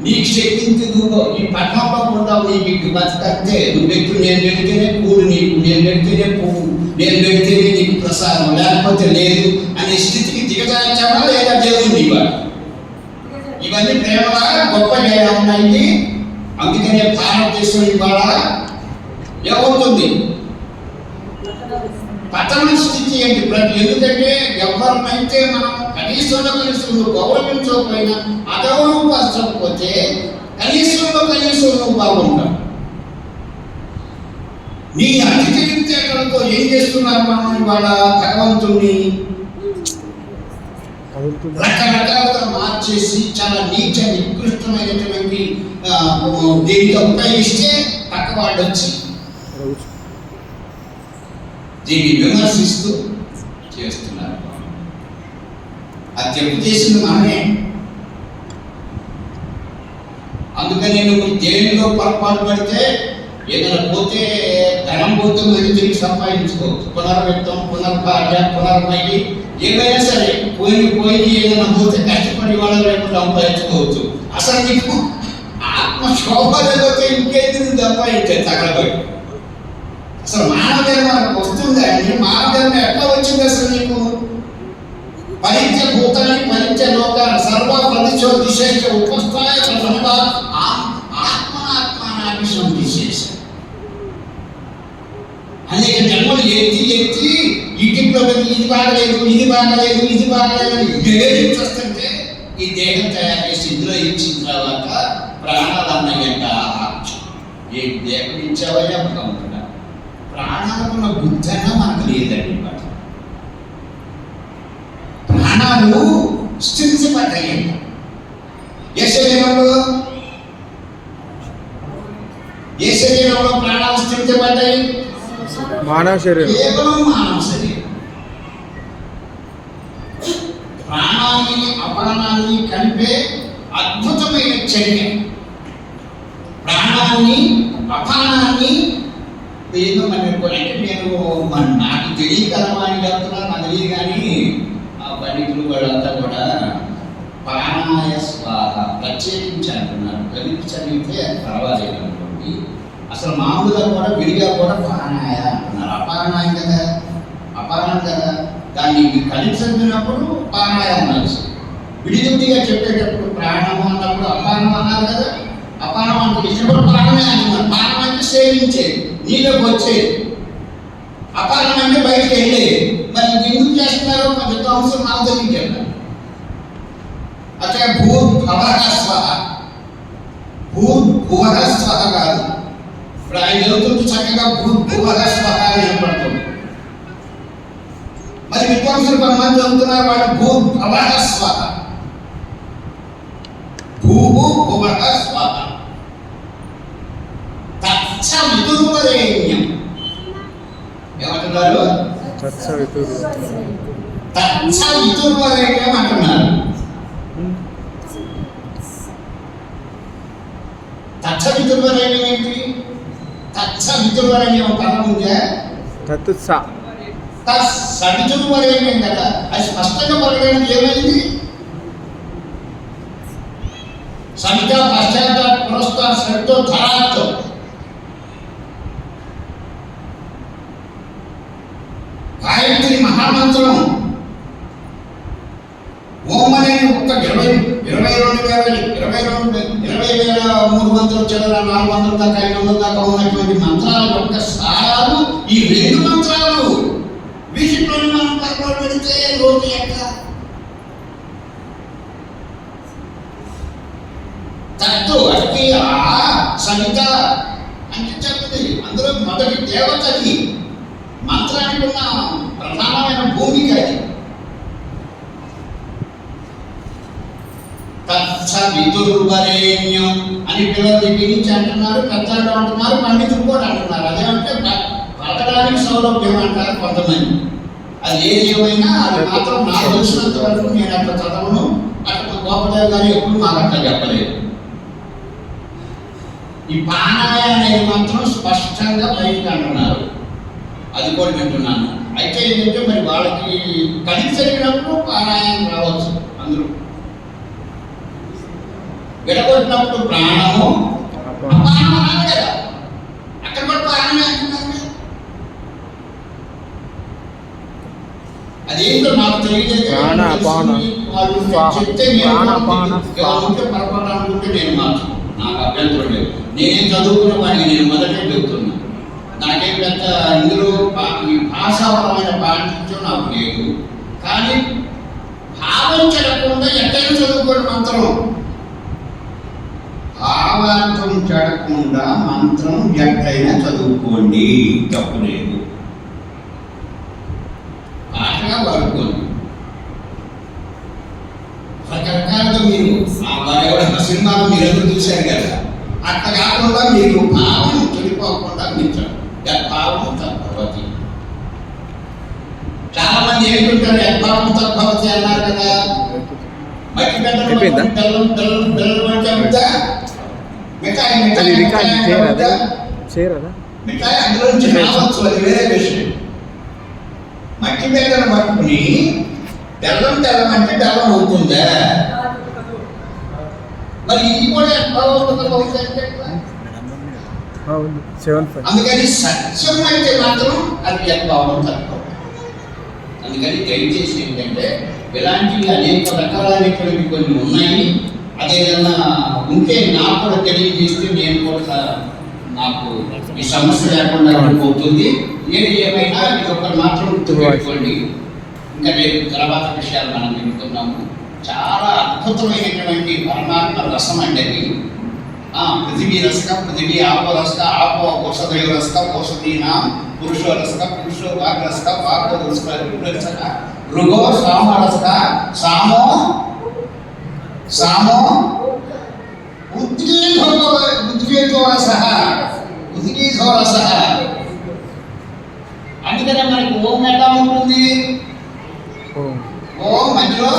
నీకు శక్తించి నువ్వు ఈ పట్టణంలో ఉంటావు, నీకు బతికంతే. నువ్వు వ్యక్తులు నేను పెడితేనే కూడు నీకు, నేను పెడితేనే పువ్వు, నేను పెడితేనే నీకు ప్రసాదం, లేకపోతే లేదు అనే స్థితికి దిగజార్చావా లేదా దేవుడు ఇవాళ? ఇవన్నీ ప్రేమగా గొప్పగా ఉన్నాయి. అందుకనే భారతదేశం ఇవాళ ఏమవుతుంది? పతన స్థితి ఏంటి? ఎందుకంటే ఎవరినైతే మనం కనీసంలో నువ్వు గౌరవించకపోయినా అగౌరవపరచకపోతే కనీసంలో నువ్వు బాగుంటావు. నీ అతి తెలివితేటలతో ఏం చేస్తున్నారు మనం ఇవాళ? భగవంతుణ్ణి రకరకాలుగా మార్చేసి చాలా నీచ నికృష్టమైనటువంటి దీనితో ఉపయోగిస్తే పక్క వాళ్ళు వచ్చి దీన్ని విమర్శిస్తూ చేస్తున్నారు. అది చెప్పు చేసింది మనమే. అందుకని నువ్వు దేనిలో పొరపాటు పడితే ఏదైనా పోతే ధనం పోతే మళ్ళీ తిరిగి సంపాదించుకోవచ్చు. పునర్వ్యక్తం, పునర్భార్య, పునర్మయ్యి ఏదైనా సరే పోయి ఏదైనా పోతే కష్టపడి వాళ్ళ రేపు సంపాదించుకోవచ్చు. అసలు నీకు ఆత్మశోభ లేకపోతే ఇంకేది నువ్వు సంపాదించావు తగలబడి. అసలు మానవధర్మ వస్తుందా? మానవధర్మ ఎట్లా వచ్చింది అసలు నీకు? పరిత్య భూతాన్ని పరిత్య లోకాన్ని సర్వ ప్రతిశో దిశ ఉపస్థాయ ఆత్మనాత్మనాభిషం దిశేశారు. అనేక జన్మలు ఎత్తి ఇంటిలో ఇది బాగలేదు, ఇది బాగలేదు, ఇది బాగలేదు వస్తుంటే ఈ దేహం తయారు చేసి ఇందులో ఇచ్చిన తర్వాత ప్రాణాలు అన్నయ్యంట. ఏ దేహం ఇచ్చావయ్యా భగవంతుడా? ప్రాణాలకున్న బుద్ధన మనకు లేదండి. ప్రాణాలు స్థితిపడ్డాయి. ఏ శరీరంలో ప్రాణాలు స్థితిపడ్డాయి? మానవ శరీరం, కేవలం మానవ శరీరం. ప్రాణాన్ని అపానాన్ని కలిపే అద్భుతమైన చర్య. ప్రాణాన్ని అపానాన్ని ఏదో నాకు తెలియకరమా అని చెప్తున్నారు, నాకు తెలియదు. కానీ ఆ పండితులు వాళ్ళంతా కూడా ప్రాణాయ స్వాహ ప్రత్యేకించి అంటున్నారు. కలిపి చదివితే పర్వాలేదు అనుకోండి. అసలు మామూలుగా కూడా విడిగా కూడా ప్రాణాయ అంటున్నారు. అపానాయం కదా, అపానం కదా. దాన్ని కలిపి చదివినప్పుడు ప్రాణాయ అన్నారు. విడిగా చెప్పేటప్పుడు ప్రాణము అన్నప్పుడు అపానం అన్నారు కదా. అపానం అంటే ఇచ్చినప్పుడు ప్రాణమే అంటున్నారు. ప్రాణం అంటే సేవించేది, నీలోకి వచ్చేది. అపానం అంటే బయటకు వెళ్ళేది. మరి ఎందుకు చేస్తున్నారో కొంచెం అంశం నాకు తెలియదు. అక్కడ భూర్భవః స్వః, భూర్భువః స్వః కాదు. ఇప్పుడు ఆయన చదువుతుంటే చక్కగా భూర్భువః స్వః అని ఏర్పడుతుంది. మరి విద్వాంసులు కొంతమంది చదువుతున్నారు, వాళ్ళు భూర్భవః స్వః, భూర్భువః స్వః. తత్సవితుర్వరేణ్యం ఏమంటున్నారు? తత్సవితుర్వరేణ్యం అంటున్నారు. తత్సవితుర్వరేణ్యం ఏంటి? తత్సవితుర్వరేణ్యం పదం ఉందా? తత్సవితుర్వరేణ్యం కదా. అది స్పష్టంగా పలకడానికి ఏమైంది? సవిత పశ్చాత్త పురస్కార సవితో ధరాత్తో. గాయత్రి మహామంత్రం 400 దాకా 500 దాకా ఉన్నటువంటి మంత్రాల యొక్క సారాలు ఈ 2 మంత్రాలు. వీటిలోని మనం పక్కన పెడితే రోజు ఎట్లా తత్తు అంటే ఆ సవిత అంటే చెప్తుంది. అందులో మొదటి దేవతది, మంత్రానికి ఉన్న ప్రధానమైన భూమిక అది. తత్సవితుర్వరేణ్యం అని పిల్లల దగ్గర నుంచి అంటున్నారు, పెద్దలు అంటున్నారు, పండితులు కూడా అంటున్నారు. అదేమంటే పలకడానికి సౌలభ్యం అంటారు కొంతమంది. అది ఏది ఏమైనా అది మాత్రం నాకు తెలిసినంత వరకు నేను అట్లా చదవను. అట్లా గోపదేవ్ గారు ఎప్పుడు మాకు అట్లా చెప్పలేదు. ఈ పానాయ అనేది మాత్రం స్పష్టంగా బయటకు అంటున్నారు, అది కూడా వింటున్నాను. అయితే ఏంటంటే మరి వాళ్ళకి కలిసి జరిగినప్పుడు పానాయం రావచ్చు, అందరూ విడగొట్టినప్పుడు ప్రాణము అపానం అన్నారు కదా, అక్కడ కూడా ప్రాణమే అంటున్నారు. అదేంటో నాకు తెలియదు. చెప్తే పొరపాటు అనుకుంటే నేను మార్చు, నాకు అభ్యంతరం లేదు. నేనేం చదువుకున్న వాడిని నేను మొదటే చెబుతున్నా. నాకేం పెద్ద ఇందులో ఈ భాషాపరమైన పాండిత్యం నాకు లేదు. కానీ భావం చెడకుండా ఎక్కడైనా చదువుకోండి మంత్రం. భావార్థం చెడకుండా మంత్రం ఎక్కడైనా చదువుకోండి, తప్పు లేదు. పాటగా వాడుకోండి. రకరకాలుగా మీరు వారు ఎవరైనా సినిమాలు మీరెందుకు చూశారు కదా, అట్లా కాకుండా మీరు భావం చెడిపోకుండా మీరు భావం తద్భవతి. చాలా మంది ఏమిటంటారు, యద్భావం తద్భవతి అన్నారు కదా. మట్టి పెట్టడం బెల్లం బెల్లం బెల్లం అంటే అడుగుతా, మిఠాయి మిఠాయి మిఠాయి అందులో నుంచి రావచ్చు, అది వేరే విషయం. మట్టి బెల్లం పట్టుకుని బెల్లం బెల్లం అంటే బెల్లం అవుతుందా? మరి ఇది కూడా అందుకని సత్యం అంటే మాత్రం అది యద్భావం తక్కువ. అందుకని దయచేసి ఏంటంటే ఇలాంటివి అనేక రకాలైనటువంటి కొన్ని ఉన్నాయి. అదేదన్నా ఉంటే నాకు కూడా తెలియజేస్తే నేను కూడా నాకు ఈ సమస్య లేకుండా ఉండిపోతుంది. ఏది ఏమైనా ఇది ఒకటి మాత్రం గుర్తుపెట్టుకోండి. ఇంకా రేపు తర్వాత విషయాలు మనం వింటున్నాము. చాలా అద్భుతమైనటువంటి పరమాత్మ రసం అండి అది. పృథివీ రసక పృథివీ ఆపో రసక ఆపో ఔషధయో రసక ఔషధీనా పురుషో రసక పురుషో వాగ్ రసక వాగో రసక ఋగో సామ రసక సామో సామో ఉద్గీతో రస ఉద్గీతో రస. అందుకనే మనకి ఓం ఎలా ఉంటుంది? ఓం మధ్యలో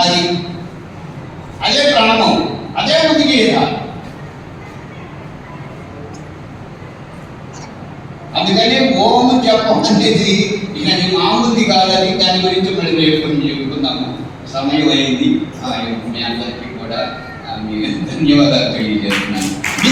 అది అదే ప్రాణం, అదే ఉద్గీత. అందుకని ఓం జపం అనేది ఇక మామూలుది కాదని దాని గురించి మనం రేపు చెప్పుకుందాము. సమయం అయింది. మీ అందరికీ కూడా ధన్యవాదాలు తెలియజేస్తున్నాను.